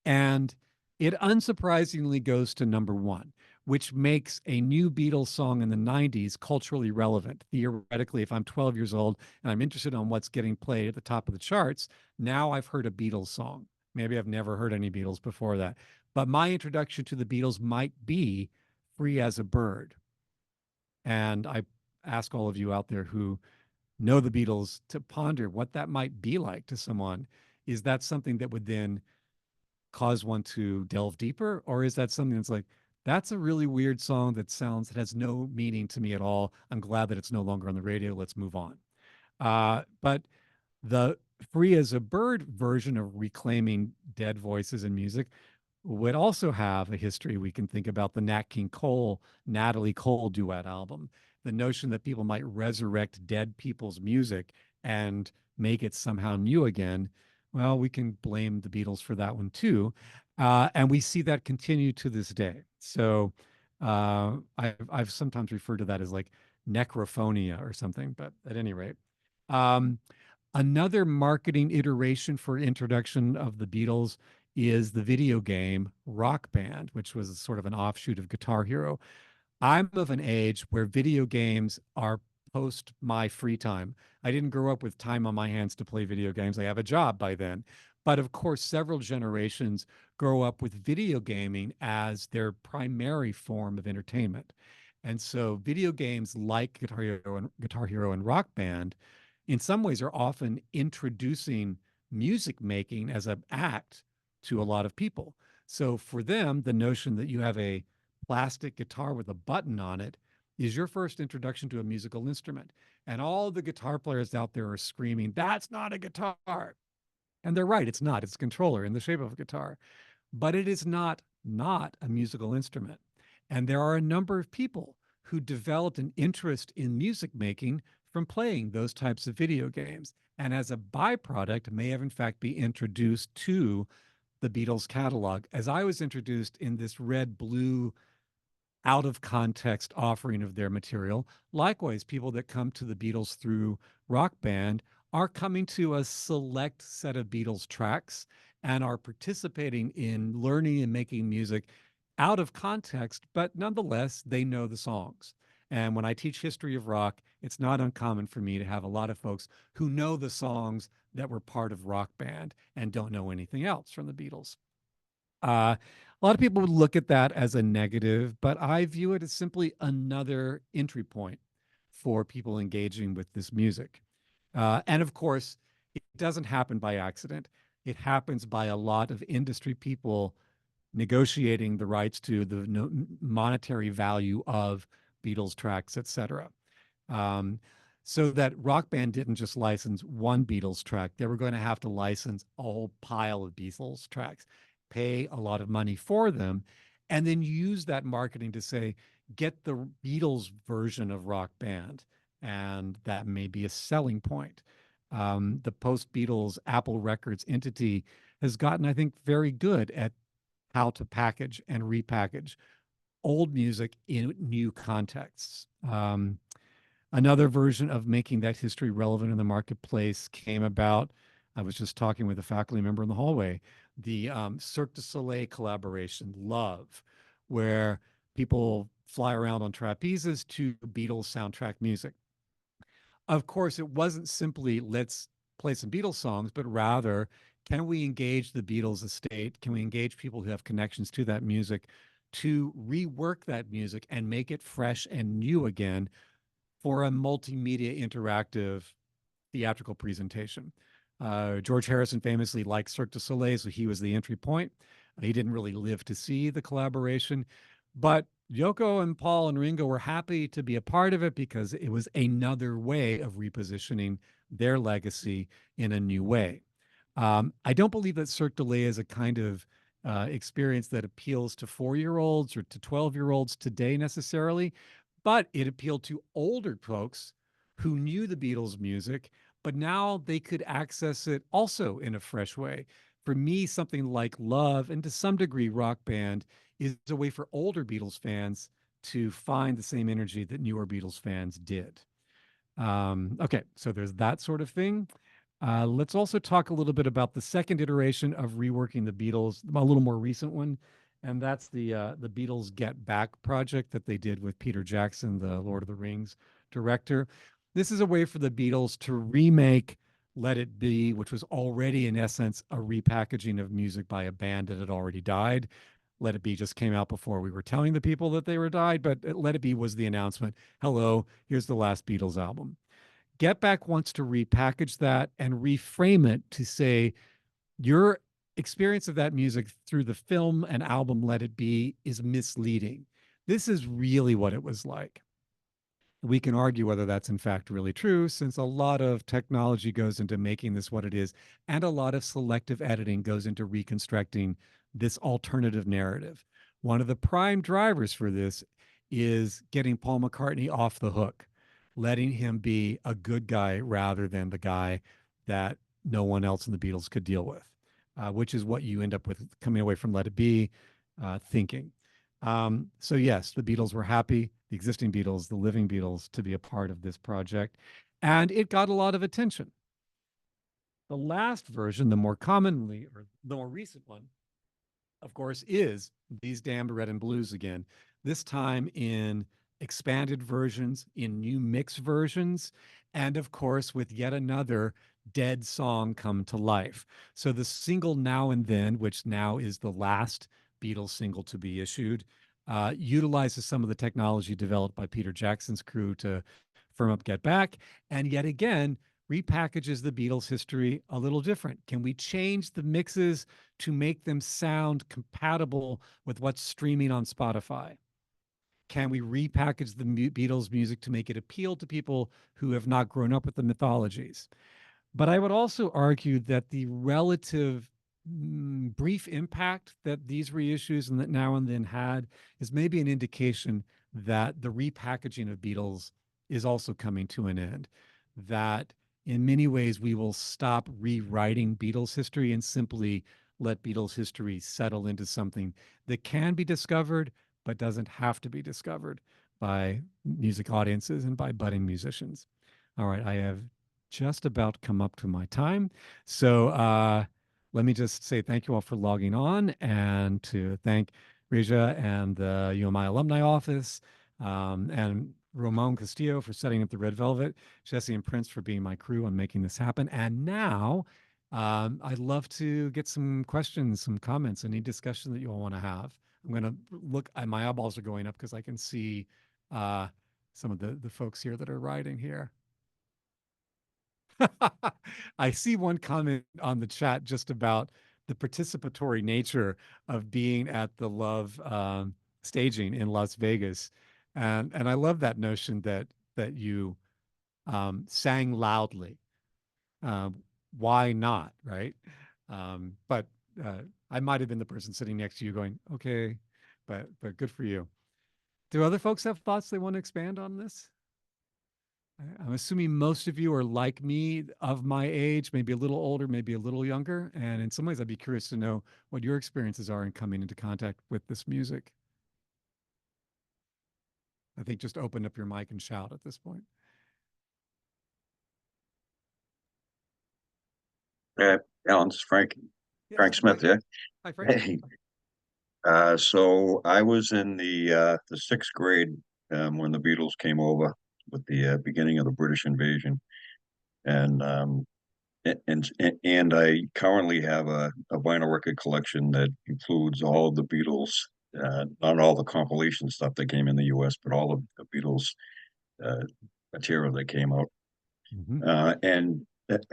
and it unsurprisingly goes to number one, which makes a new Beatles song in the 90s culturally relevant. Theoretically, if I'm 12 years old and I'm interested on what's getting played at the top of the charts, now I've heard a Beatles song. Maybe I've never heard any Beatles before that. But my introduction to the Beatles might be Free as a Bird. And I ask all of you out there who know the Beatles to ponder what that might be like to someone. Is that something that would then cause one to delve deeper? Or is that something that's like, that's a really weird song that sounds, that has no meaning to me at all. I'm glad that it's no longer on the radio. Let's move on. But the Free as a Bird version of reclaiming dead voices in music would also have a history. We can think about the Nat King Cole, Natalie Cole duet album, the notion that people might resurrect dead people's music and make it somehow new again. Well, we can blame the Beatles for that one too. And we see that continue to this day. So I've sometimes referred to that as like necrophonia or something, but at any rate. Um, Another marketing iteration for introduction of the Beatles is the video game Rock Band, which was sort of an offshoot of Guitar Hero. I'm of an age where video games are post my free time. I didn't grow up with time on my hands to play video games. I have a job by then. But of course, several generations grow up with video gaming as their primary form of entertainment. And so video games like Guitar Hero and Rock Band in some ways are often introducing music making as an act to a lot of people. So for them, the notion that you have a plastic guitar with a button on it is your first introduction to a musical instrument. And all the guitar players out there are screaming, that's not a guitar. And they're right, it's not. It's a controller in the shape of a guitar, but it is not a musical instrument. And there are a number of people who developed an interest in music making from playing those types of video games. And as a byproduct, may have in fact be introduced to the Beatles catalog. As I was introduced in this red blue out of context offering of their material. Likewise, people that come to the Beatles through Rock Band are coming to a select set of Beatles tracks and are participating in learning and making music out of context, but nonetheless, they know the songs. And when I teach history of rock, it's not uncommon for me to have a lot of folks who know the songs that were part of Rock Band and don't know anything else from the Beatles. A lot of people would look at that as a negative, but I view it as simply another entry point for people engaging with this music. And of course, it doesn't happen by accident. It happens by a lot of industry people negotiating the rights to the monetary value of Beatles tracks, etc. Um, so that Rock Band didn't just license one Beatles track, they were going to have to license a whole pile of Beatles tracks, pay a lot of money for them, and then use that marketing to say, get the Beatles version of Rock Band. And that may be a selling point. The post Beatles Apple Records entity has gotten, I think, very good at how to package and repackage old music in new contexts. Another version of making that history relevant in the marketplace came about. I was just talking with a faculty member in the hallway. The Cirque du Soleil collaboration, Love, where people fly around on trapezes to Beatles soundtrack music. Of course, it wasn't simply let's play some Beatles songs, but rather, can we engage the Beatles estate? Can we engage people who have connections to that music to rework that music and make it fresh and new again for a multimedia interactive theatrical presentation? George Harrison famously liked Cirque du Soleil, so he was the entry point. He didn't really live to see the collaboration, but Yoko and Paul and Ringo were happy to be a part of it because it was another way of repositioning their legacy in a new way. I don't believe that Cirque du Soleil is a kind of experience that appeals to 4-year-olds or to 12-year-olds today necessarily, but it appealed to older folks who knew the Beatles music, but now they could access it also in a fresh way. For me, something like Love and to some degree Rock Band is a way for older Beatles fans to find the same energy that newer Beatles fans did. Okay, so there's that sort of thing. Let's also talk a little bit about the second iteration of reworking the Beatles, a little more recent one, and that's the Beatles Get Back project that they did with Peter Jackson, the Lord of the Rings director. This is a way for the Beatles to remake Let It Be, which was already in essence a repackaging of music by a band that had already died. Let It Be just came out before we were telling the people that they were died, but Let It Be was the announcement. Hello, here's the last Beatles album. Get Back wants to repackage that and reframe it to say your experience of that music through the film and album Let It Be is misleading. This is really what it was like. We can argue whether that's in fact really true, since a lot of technology goes into making this what it is, and a lot of selective editing goes into reconstructing this alternative narrative. One of the prime drivers for this is getting Paul McCartney off the hook, letting him be a good guy rather than the guy that no one else in the Beatles could deal with, which is what you end up with coming away from Let It Be thinking. So yes, the Beatles were happy, the existing Beatles, the living Beatles, to be a part of this project, and it got a lot of attention. The last version, the more commonly or the more recent one, of course, is These Damned Red and Blues again, this time in expanded versions, in new mix versions, and of course, with yet another dead song come to life. So the single Now and Then, which now is the last Beatles single to be issued, utilizes some of the technology developed by Peter Jackson's crew to firm up Get Back, and yet again, repackages the Beatles' history a little different. Can we change the mixes to make them sound compatible with what's streaming on Spotify? Can we repackage the Beatles music to make it appeal to people who have not grown up with the mythologies? But I would also argue that the relative brief impact that these reissues and that Now and Then had is maybe an indication that the repackaging of Beatles is also coming to an end. That in many ways we will stop rewriting Beatles history and simply let Beatles history settle into something that can be discovered but doesn't have to be discovered by music audiences and by budding musicians. All right, I have just about come up to my time. So let me just say thank you all for logging on and to thank Reja and the UMI Alumni Office and Ramon Castillo for setting up the Red Velvet, Jesse and Prince for being my crew on making this happen. And now I'd love to get some questions, some comments, any discussion that you all want to have. I'm going to look, my eyeballs are going up because I can see some of the folks here that are writing here. I see one comment on the chat just about the participatory nature of being at the Love staging in Las Vegas, and I love that notion that you sang loudly. Um, why not, right? But I might have been the person sitting next to you going, okay, but good for you. Do other folks have thoughts they want to expand on this? I'm assuming most of you are like me, of my age, maybe a little older, maybe a little younger. And in some ways, I'd be curious to know what your experiences are in coming into contact with this music. I think just open up your mic and shout at this point. Uh, Alan, this is Frank Yes. Hi. Smith, yeah. Hi, Frank. Hey, so I was in the sixth grade when the Beatles came over with the beginning of the British invasion, and and I currently have a vinyl record collection that includes all of the Beatles, not all the compilation stuff that came in the U.S., but all of the Beatles uh, material that came out. Hmm. And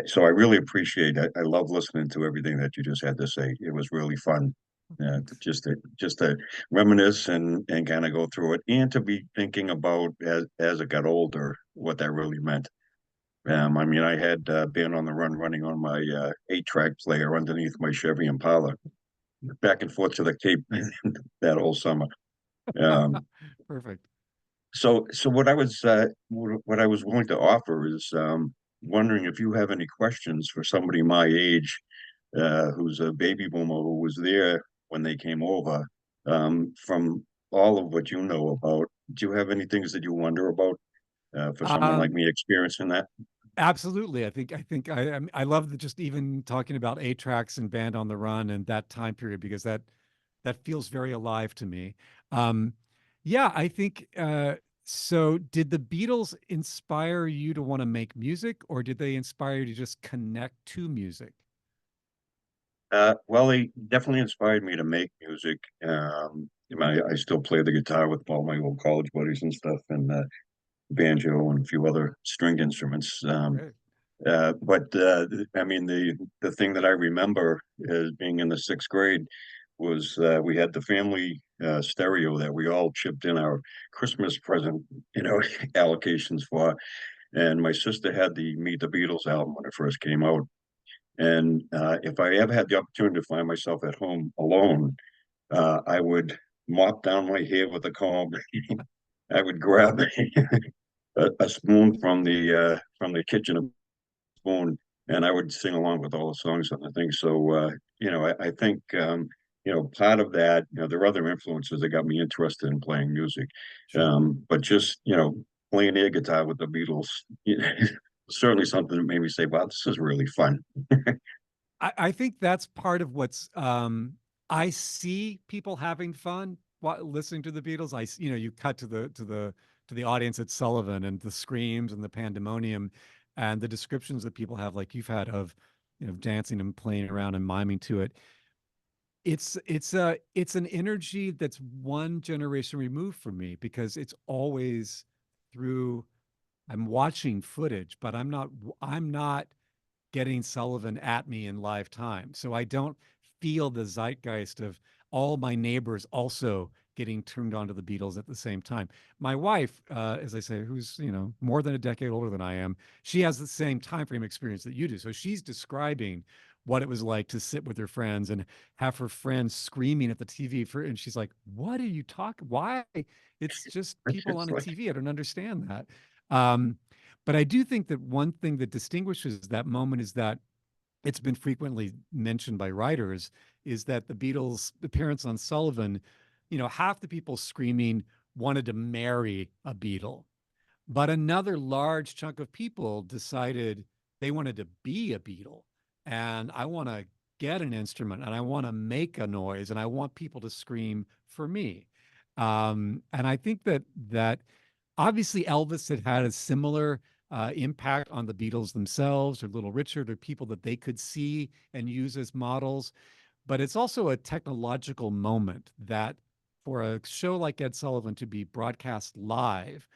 so I really appreciate it. I love listening to everything that you just had to say. It was really fun. Thanks. Just to reminisce and kind of go through it, and to be thinking about as it got older what that really meant. I mean, I had Band on the Run running on my 8-track player underneath my Chevy Impala, back and forth to the Cape that whole summer. Um, Perfect. so what I was willing to offer is wondering if you have any questions for somebody my age who's a baby boomer who was there when they came over. From all of what you know about, do you have any things that you wonder about? for someone like Um, me experiencing that. Absolutely. I love the, just even talking about 8 tracks and Band on the Run and that time period because that feels very alive to me. Um, yeah, I think so did the Beatles inspire you to want to make music or did they inspire you to just connect to music? Well, they definitely inspired me to make music. I still play the guitar with all my old college buddies and stuff, and banjo and a few other stringed instruments. Great. But I mean, the thing that I remember as being in the sixth grade was we had the family stereo that we all chipped in our Christmas present, allocations for. And my sister had the Meet the Beatles album when it first came out. And if I ever had the opportunity to find myself at home alone, I would mop down my hair with a comb. I would grab a spoon from the kitchen, spoon, and I would sing along with all the songs on the thing. So I think part of that, there are other influences that got me interested in playing music. Sure. But just playing air guitar with the Beatles, certainly something that made me say, "Wow, this is really fun." I think that's part of what's I see people having fun while listening to the Beatles. You cut to the audience at Sullivan and the screams and the pandemonium and the descriptions that people have, like you've had of, dancing and playing around and miming to it. It's an energy that's one generation removed from me because it's always through I'm watching footage, but I'm not getting Sullivan at me in live time. So I don't feel the zeitgeist of all my neighbors also getting turned on to the Beatles at the same time. My wife, as I say, who's more than a decade older than I am, she has the same time frame experience that you do. So she's describing what it was like to sit with her friends and have her friends screaming at the TV and she's like, "What are you talking? Why? It's just people on It's a like, TV. I don't understand that." Um, but I do think that one thing that distinguishes that moment is that it's been frequently mentioned by writers is that the Beatles' appearance on Sullivan, half the people screaming wanted to marry a Beatle, but another large chunk of people decided they wanted to be a Beatle. And I want to get an instrument and I want to make a noise and I want people to scream for me. And I think that obviously Elvis had had a similar impact on the Beatles themselves or Little Richard or people that they could see and use as models. But it's also a technological moment that for a show like Ed Sullivan to be broadcast live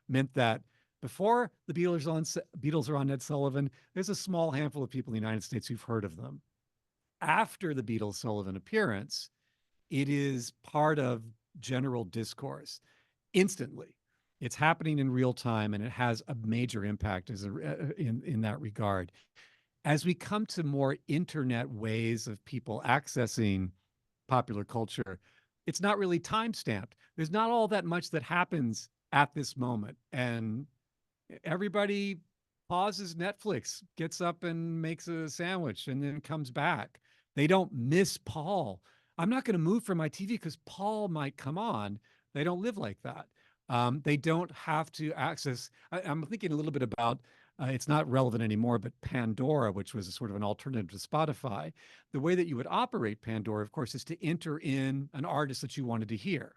meant that before the Beatles are on Ed Sullivan, there's a small handful of people in the United States who've heard of them. After the Beatles Sullivan appearance, it is part of general discourse instantly. It's happening in real time, and it has a major impact in that regard. As we come to more internet ways of people accessing popular culture, it's not really time stamped. There's not all that much that happens at this moment, and everybody pauses Netflix, gets up and makes a sandwich, and then comes back. They don't miss Paul. I'm not going to move from my TV because Paul might come on. They don't live like that. They don't have to access. I'm thinking a little bit about it's not relevant anymore, but Pandora, which was a sort of an alternative to Spotify. The way that you would operate Pandora, of course, is to enter in an artist that you wanted to hear.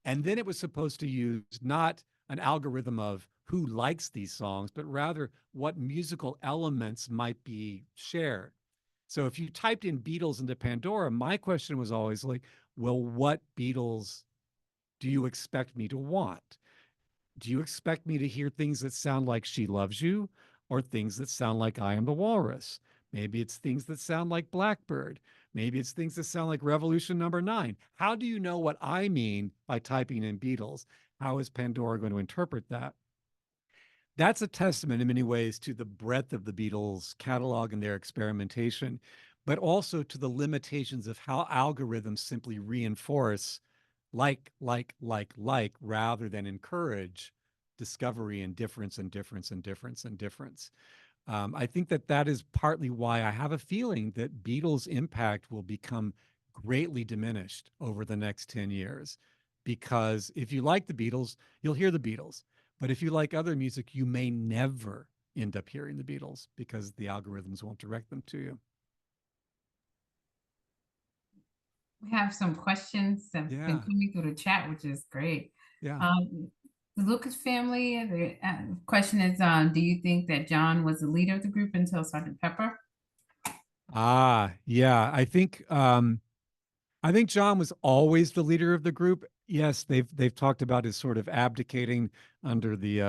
And then it was supposed to use not an algorithm of who likes these songs, but rather what musical elements might be shared. So if you typed in Beatles into Pandora, my question was always like, well, what Beatles do you expect me to want? Do you expect me to hear things that sound like She Loves You or things that sound like I Am the Walrus? Maybe it's things that sound like Blackbird. Maybe it's things that sound like Revolution Number Nine. How do you know what I mean by typing in Beatles? How is Pandora going to interpret that? That's a testament in many ways to the breadth of the Beatles catalog and their experimentation, but also to the limitations of how algorithms simply reinforce rather than encourage discovery and difference and difference and difference and difference. I think that is partly why I have a feeling that Beatles' impact will become greatly diminished over the next 10 years. Because if you like the Beatles, you'll hear the Beatles. But if you like other music, you may never end up hearing the Beatles because the algorithms won't direct them to you. We have some questions that have been Yeah. coming through the chat, which is great. Yeah. The Lucas family, the question is, do you think that John was the leader of the group until Sergeant Pepper? Yeah. I think John was always the leader of the group. Yes, they've talked about his sort of abdicating under the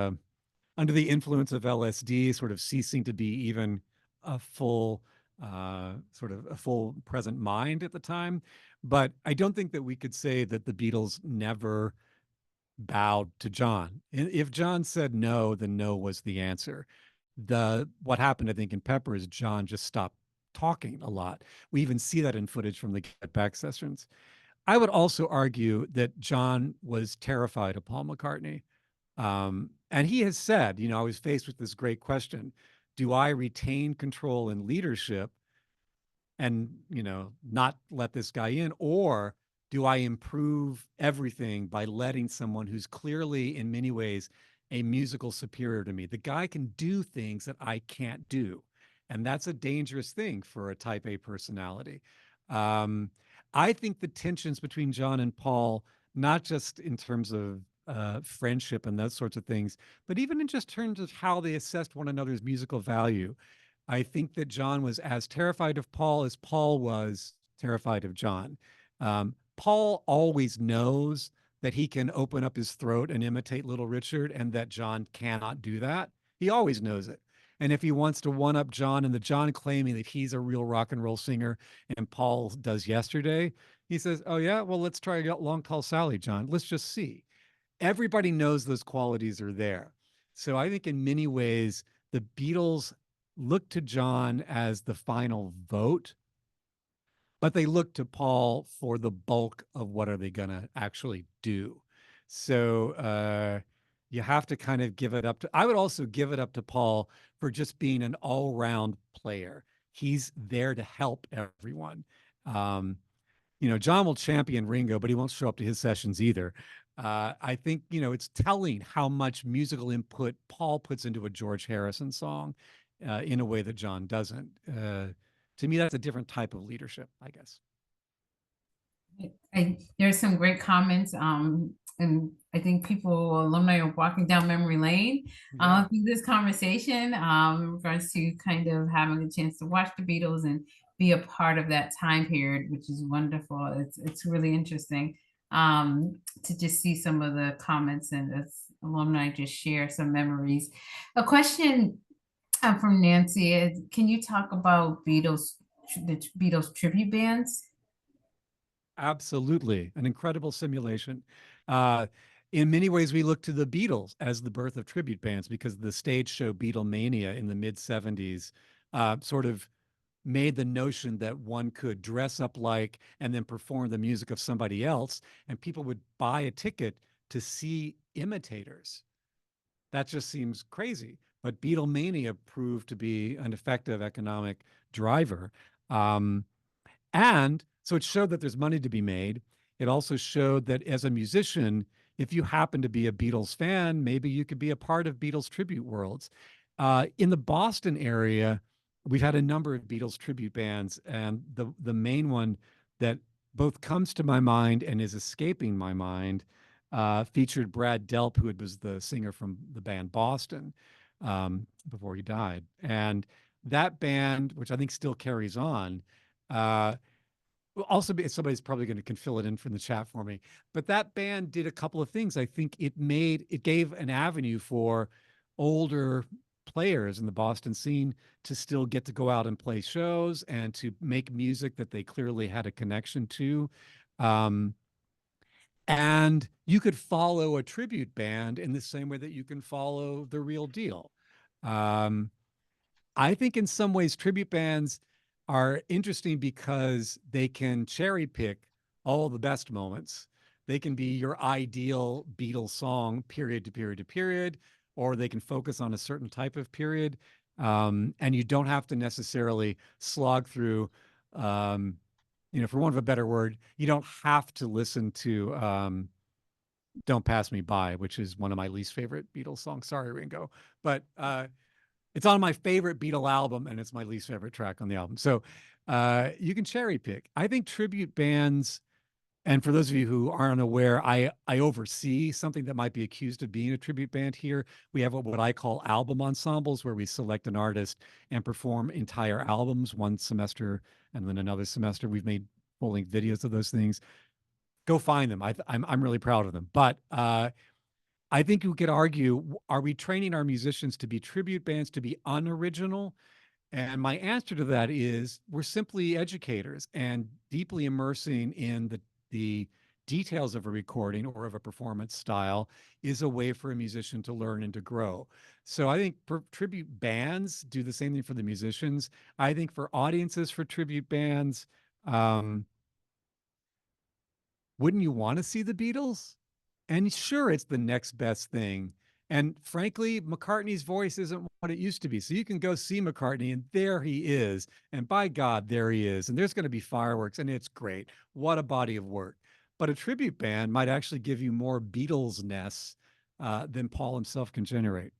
influence of LSD, sort of ceasing to be even a full sort of a full present mind at the time. But I don't think that we could say that the Beatles never bowed to John. If John said no, then no was the answer. The what happened, I think, in Pepper is John just stopped talking a lot. We even see that in footage from the Get Back sessions. I would also argue that John was terrified of Paul McCartney. And he has said, I was faced with this great question: do I retain control and leadership and not let this guy in, or do I improve everything by letting someone who's clearly in many ways a musical superior to me? The guy can do things that I can't do, and that's a dangerous thing for a type A personality. um, I think the tensions between John and Paul, not just in terms of friendship and those sorts of things, but even in just terms of how they assessed one another's musical value, I think that John was as terrified of Paul as Paul was terrified of John. Paul always knows that he can open up his throat and imitate Little Richard, and that John cannot do that. He always knows it. And if he wants to one up John, and the John claiming that he's a real rock and roll singer and Paul does yesterday, he says, "Oh, yeah, well, let's try Long Tall Sally, John. Let's just see." Everybody knows those qualities are there. So I think in many ways, the Beatles look to John as the final vote, but they look to Paul for the bulk of what are they going to actually do. So you have to kind of give it up to, I would also give it up to Paul for just being an all round player. He's there to help everyone. Um, John will champion Ringo, but he won't show up to his sessions either. I think, it's telling how much musical input Paul puts into a George Harrison song in a way that John doesn't. To me, that's a different type of leadership, I guess. There's some great comments, and I think people, alumni, are walking down memory lane through this conversation in regards to kind of having a chance to watch the Beatles and be a part of that time period, which is wonderful. It's really interesting to just see some of the comments and as alumni just share some memories. A question from Nancy is, can you talk about the Beatles tribute bands? Absolutely. An incredible simulation. Uh, in many ways, we look to the Beatles as the birth of tribute bands because the stage show Beatlemania in the mid 70s sort of made the notion that one could dress up like and then perform the music of somebody else, and people would buy a ticket to see imitators. That just seems crazy. But Beatlemania proved to be an effective economic driver. Um, and so it showed that there's money to be made. It also showed that as a musician, if you happen to be a Beatles fan, maybe you could be a part of Beatles tribute worlds. In the Boston area, we've had a number of Beatles tribute bands, and the main one that both comes to my mind and is escaping my mind featured Brad Delp, who was the singer from the band Boston before he died. And that band, which I think still carries on, uh, also somebody's probably going to can fill it in from the chat for me, but that band did a couple of things. I think it gave an avenue for older players in the Boston scene to still get to go out and play shows and to make music that they clearly had a connection to. um, and you could follow a tribute band in the same way that you can follow the real deal. um, I think in some ways tribute bands are interesting because they can cherry pick all the best moments. They can be your ideal Beatles song, period to period to period, or they can focus on a certain type of period. And you don't have to necessarily slog through, for want of a better word, you don't have to listen to Don't Pass Me By, which is one of my least favorite Beatles songs. Sorry, Ringo. But it's on my favorite Beatle album, and it's my least favorite track on the album. So you can cherry pick. I think tribute bands, and for those of you who aren't aware, I oversee something that might be accused of being a tribute band here. We have what I call album ensembles, where we select an artist and perform entire albums one semester and then another semester. We've made full-length videos of those things. Go find them. I'm really proud of them. But I think you could argue, are we training our musicians to be tribute bands, to be unoriginal? And my answer to that is we're simply educators, and deeply immersing in the details of a recording or of a performance style is a way for a musician to learn and to grow. So I think tribute bands do the same thing for the musicians. I think for audiences for tribute bands, um, wouldn't you want to see the Beatles? And sure, it's the next best thing. And frankly, McCartney's voice isn't what it used to be. So you can go see McCartney, and there he is. And by God, there he is. And there's going to be fireworks, and it's great. What a body of work. But a tribute band might actually give you more Beatles-ness than Paul himself can generate.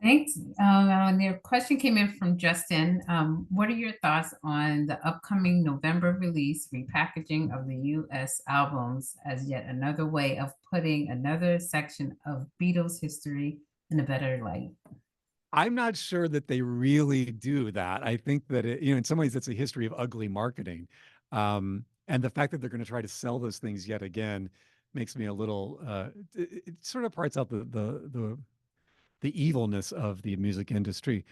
Thanks. Your question came in from Justin. What are your thoughts on the upcoming November release repackaging of the US albums as yet another way of putting another section of Beatles history in a better light? I'm not sure that they really do that. I think that in some ways, it's a history of ugly marketing, and the fact that they're going to try to sell those things yet again makes me a little. It sort of parts out the evilness of the music industry,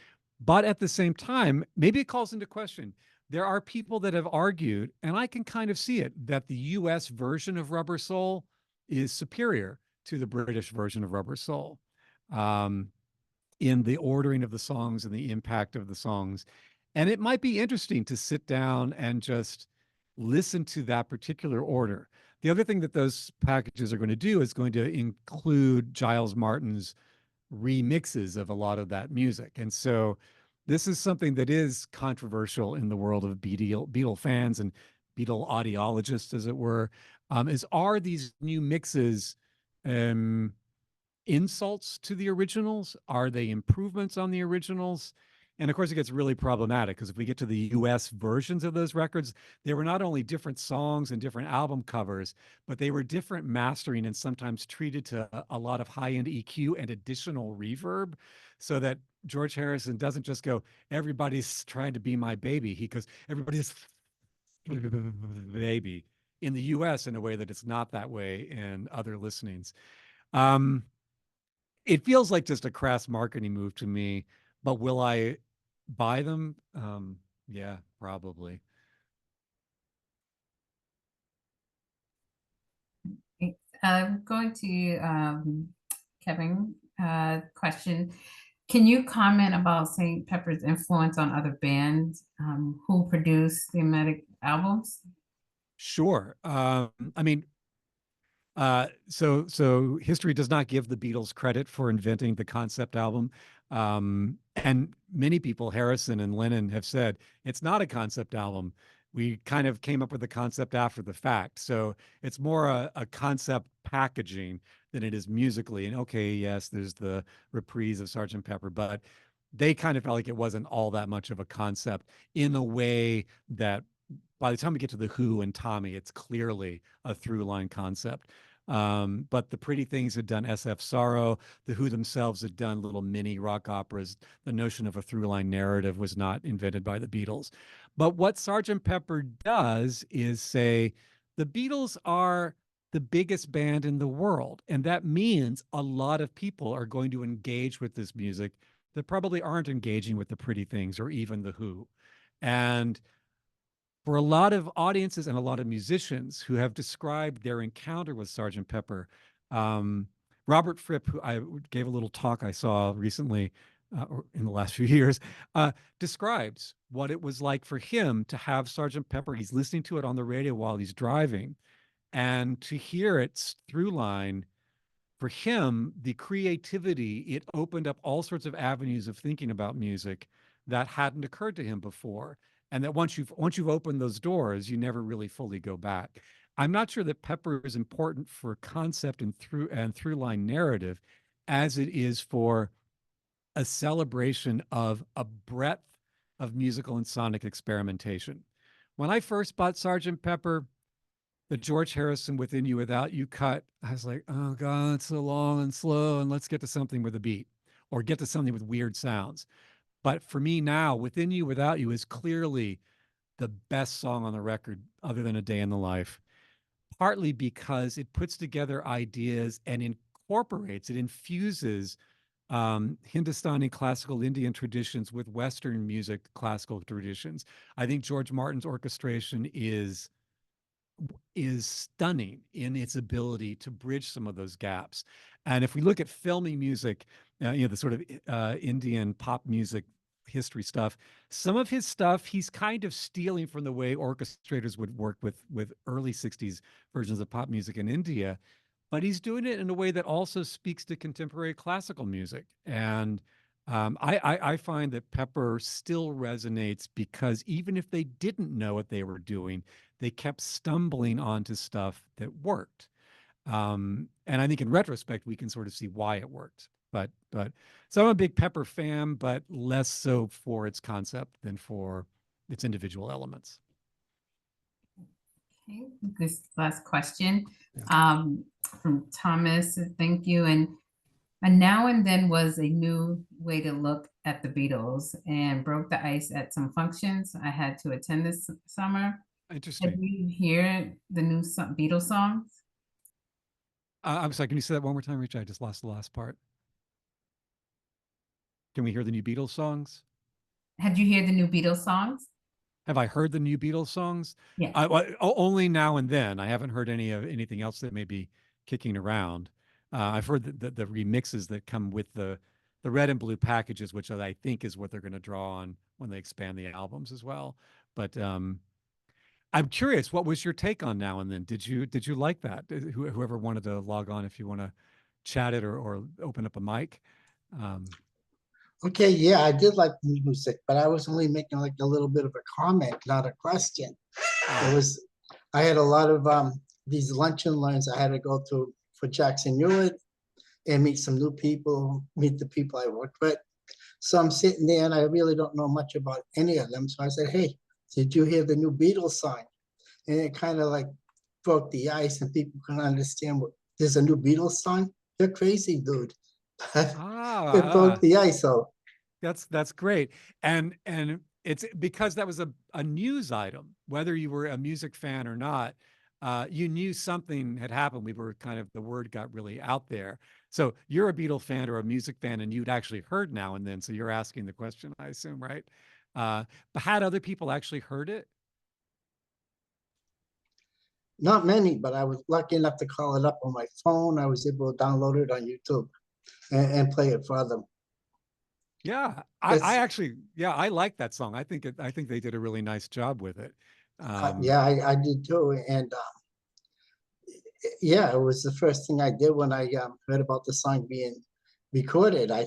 but at the same time, maybe it calls into question. There are people that have argued, and I can kind of see it, that the U.S. version of Rubber Soul is superior to the British version of Rubber Soul. Um, in the ordering of the songs and the impact of the songs. And it might be interesting to sit down and just listen to that particular order. The other thing that those packages are going to do is going to include Giles Martin's remixes of a lot of that music. And so this is something that is controversial in the world of Beatle fans and Beatle audiologists, as it were, is are these new mixes um, insults to the originals? Are they improvements on the originals? And of course, it gets really problematic because if we get to the US versions of those records, they were not only different songs and different album covers, but they were different mastering and sometimes treated to a lot of high end EQ and additional reverb so that George Harrison doesn't just go, everybody's trying to be my baby. He goes, everybody's baby in the US in a way that it's not that way in other listenings. Um, it feels like just a crass marketing move to me, but will I buy them? Yeah, probably. I'm going to Kevin question. Can you comment about St. Pepper's influence on other bands who produce thematic albums? Sure. I mean, so history does not give the Beatles credit for inventing the concept album. And many people, Harrison and Lennon, have said it's not a concept album. We kind of came up with the concept after the fact. So it's more a concept packaging than it is musically. And okay, yes, there's the reprise of Sergeant Pepper, but they kind of felt like it wasn't all that much of a concept in a way that by the time we get to the Who and Tommy, it's clearly a through line concept. But the Pretty Things had done SF Sorrow. The Who themselves had done little mini rock operas. The notion of a through line narrative was not invented by the Beatles. But what Sergeant Pepper does is say the Beatles are the biggest band in the world. And that means a lot of people are going to engage with this music that probably aren't engaging with the Pretty Things or even the Who. And for a lot of audiences and a lot of musicians who have described their encounter with Sergeant Pepper, um, Robert Fripp, who I gave a little talk I saw recently or in the last few years, describes what it was like for him to have Sergeant Pepper. He's listening to it on the radio while he's driving, and to hear its through line for him, the creativity, it opened up all sorts of avenues of thinking about music that hadn't occurred to him before. And that once you've opened those doors, you never really fully go back. I'm not sure that Pepper is important for concept and through line narrative as it is for a celebration of a breadth of musical and sonic experimentation. When I first bought Sergeant Pepper, the George Harrison Within You Without You cut, I was like, oh God, it's so long and slow, and let's get to something with a beat or get to something with weird sounds. But for me now, Within You Without You is clearly the best song on the record, other than A Day in the Life, partly because it puts together ideas and incorporates, it infuses Hindustani classical Indian traditions with Western music classical traditions. I think George Martin's orchestration is stunning in its ability to bridge some of those gaps. And if we look at filmy music, the sort of Indian pop music history stuff, some of his stuff he's kind of stealing from the way orchestrators would work with early 60s versions of pop music in India, but he's doing it in a way that also speaks to contemporary classical music. And I find that Pepper still resonates because even if they didn't know what they were doing, they kept stumbling onto stuff that worked. And I think in retrospect, we can sort of see why it worked. But so I'm a big Pepper fan, but less so for its concept than for its individual elements. Okay, this last question Yeah. from Thomas. Thank you. And Now and Then was a new way to look at the Beatles and broke the ice at some functions I had to attend this summer. Did Interesting. you hear the new Beatles songs? I'm sorry, can you say that one more time, Rich? I just lost the last part. Can we hear the new Beatles songs? Had you heard the new Beatles songs? Have I heard the new Beatles songs? Yes. Only now and then. I haven't heard anything else that may be kicking around. I've heard the remixes that come with the red and blue packages, which I think is what they're going to draw on when they expand the albums as well. But I'm curious, what was your take on Now and Then? Did you like that? Whoever wanted to log on, if you want to chat it or open up a mic. Um, Okay, yeah, I did like the music, but I was only making like a little bit of a comment, not a question. It was, I had a lot of these lunch and learns I had to go to for Jackson Hewitt and meet some new people, meet the people I worked with. So I'm sitting there and I really don't know much about any of them. So I said, hey, did you hear the new Beatles song? And it kind of like broke the ice and people couldn't understand what there's a new Beatles song. You're crazy, dude. It broke the ice. So that's great. And it's because that was a news item, whether you were a music fan or not, you knew something had happened. We were kind of, the word got really out there. So you're a Beatle fan or a music fan, and you'd actually heard Now and Then. So you're asking the question, I assume, right? But had other people actually heard it? not many, but I was lucky enough to call it up on my phone. I was able to download it on YouTube and play it for them. Yeah, I Because actually, yeah, I like that song. I think they did a really nice job with it. yeah, I did too. And yeah, it was the first thing I did when I heard about the song being recorded. I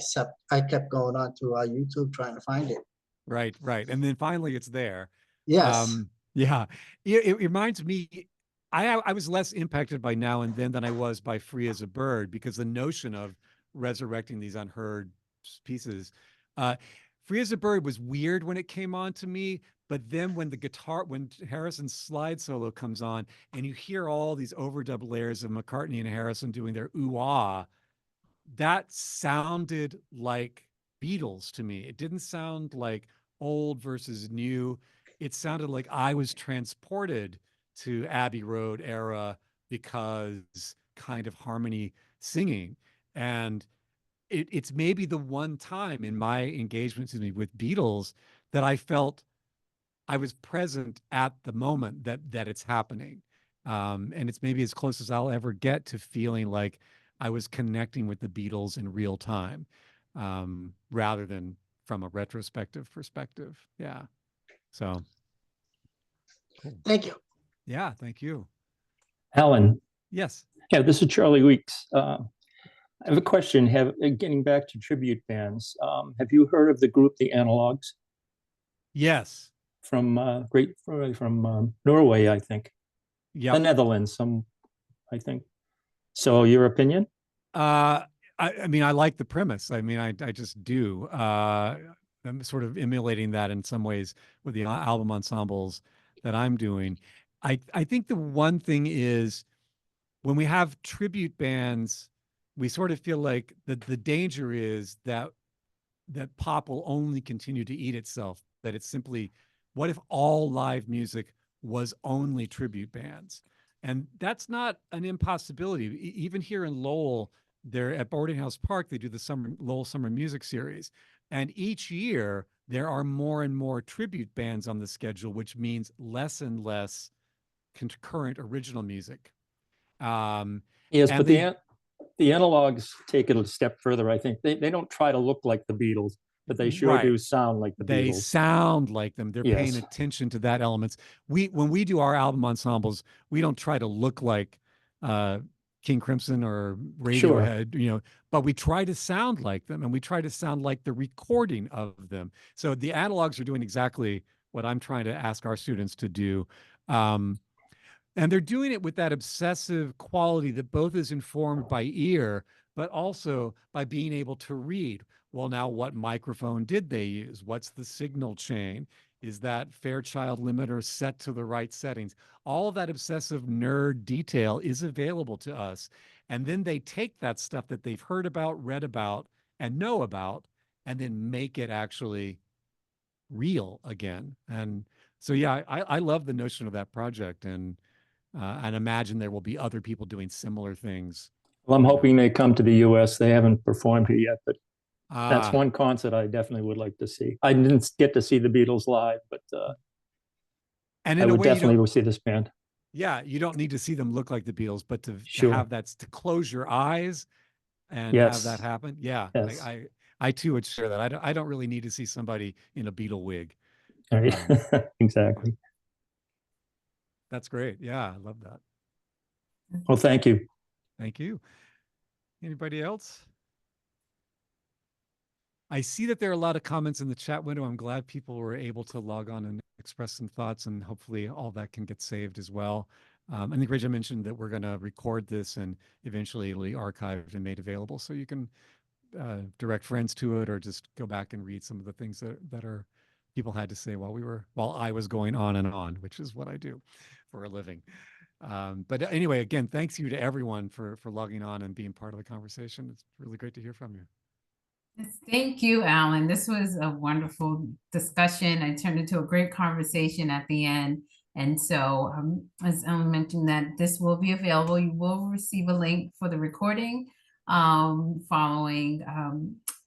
kept going on to YouTube trying to find it. Right, right. And then finally it's there. Yes. Yeah. It reminds me, I was less impacted by Now and Then than I was by Free as a Bird, because the notion of resurrecting these unheard pieces, uh, Free as a Bird was weird when it came on to me, but then when Harrison's slide solo comes on and you hear all these overdub layers of McCartney and Harrison doing their ooh-ah, that sounded like Beatles to me. It didn't sound like old versus new. It sounded like I was transported to Abbey Road era because kind of harmony singing. And it's maybe the one time in my engagement, excuse me, with Beatles that I felt I was present at the moment that it's happening. And it's maybe as close as I'll ever get to feeling like I was connecting with the Beatles in real time, rather than from a retrospective perspective. Yeah. So cool. Thank you. Yeah. Thank you. Alan, Yes. yeah, this is Charlie Weeks. I have a question. Getting back to tribute bands, have you heard of the group The Analogs Yes. from Norway, I think? Yeah. The Netherlands, I think. So your opinion? I mean, I like the premise. I mean, I just do. I'm sort of emulating that in some ways with the album ensembles that I'm doing. I think the one thing is when we have tribute bands, we sort of feel like the danger is that pop will only continue to eat itself, that it's simply, what if all live music was only tribute bands? And that's not an impossibility. Even here in Lowell, they're at Boarding House Park, they do the Lowell Summer Music Series. And each year there are more and more tribute bands on the schedule, which means less and less concurrent original music. Yes, And but they the analogs take it a step further. I think they don't try to look like the Beatles, but they sure right. do sound like the They Beatles. sound like them. They're paying Yes, attention to that elements. When we do our album ensembles, we don't try to look like uh, King Crimson or sure. Radiohead, but we try to sound like them, and we try to sound like the recording of them. So the analogs are doing exactly what I'm trying to ask our students to do. Um, and they're doing it with that obsessive quality that both is informed by ear, but also by being able to read. Well, now what microphone did they use? What's the signal chain? Is that Fairchild limiter set to the right settings? All of that obsessive nerd detail is available to us. And then they take that stuff that they've heard about, read about, and know about, and then make it actually real again. And so, yeah, I love the notion of that project. And imagine there will be other people doing similar things. Well, I'm hoping they come to the U.S. They haven't performed here yet, but that's Ah, one concert I definitely would like to see. I didn't get to see the Beatles live, but and I in a would way, definitely go see this band. yeah, you don't need to see them look like the Beatles, but to Sure. have that, to close your eyes and have that Yes. happen. Yeah, Yes. I too would share that. I don't really need to see somebody in a Beatle wig. All right. Um, Exactly. that's great. Yeah, I love that. Well, thank you. Thank you. Anybody else? I see that there are a lot of comments in the chat window. I'm glad people were able to log on and express some thoughts, and hopefully all that can get saved as well. I think Rachel mentioned that we're going to record this and eventually it'll be archived and made available, so you can direct friends to it or just go back and read some of the things that are people had to say while I was going on and on, which is what I do for a living. But anyway, again, thanks you to everyone for logging on and being part of the conversation. It's really great to hear from you. Yes, thank you, Alan. This was a wonderful discussion. It turned into a great conversation at the end. And so, as Alan mentioned, that this will be available. You will receive a link for the recording following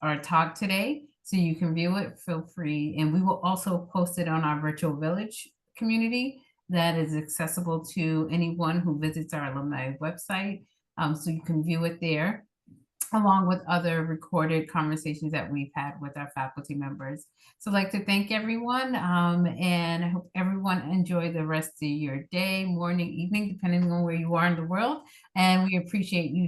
our talk today. So you can view it, feel free. And we will also post it on our virtual village community that is accessible to anyone who visits our alumni website. So you can view it there, along with other recorded conversations that we've had with our faculty members. So I'd like to thank everyone, and I hope everyone enjoy the rest of your day, morning, evening, depending on where you are in the world. And we appreciate you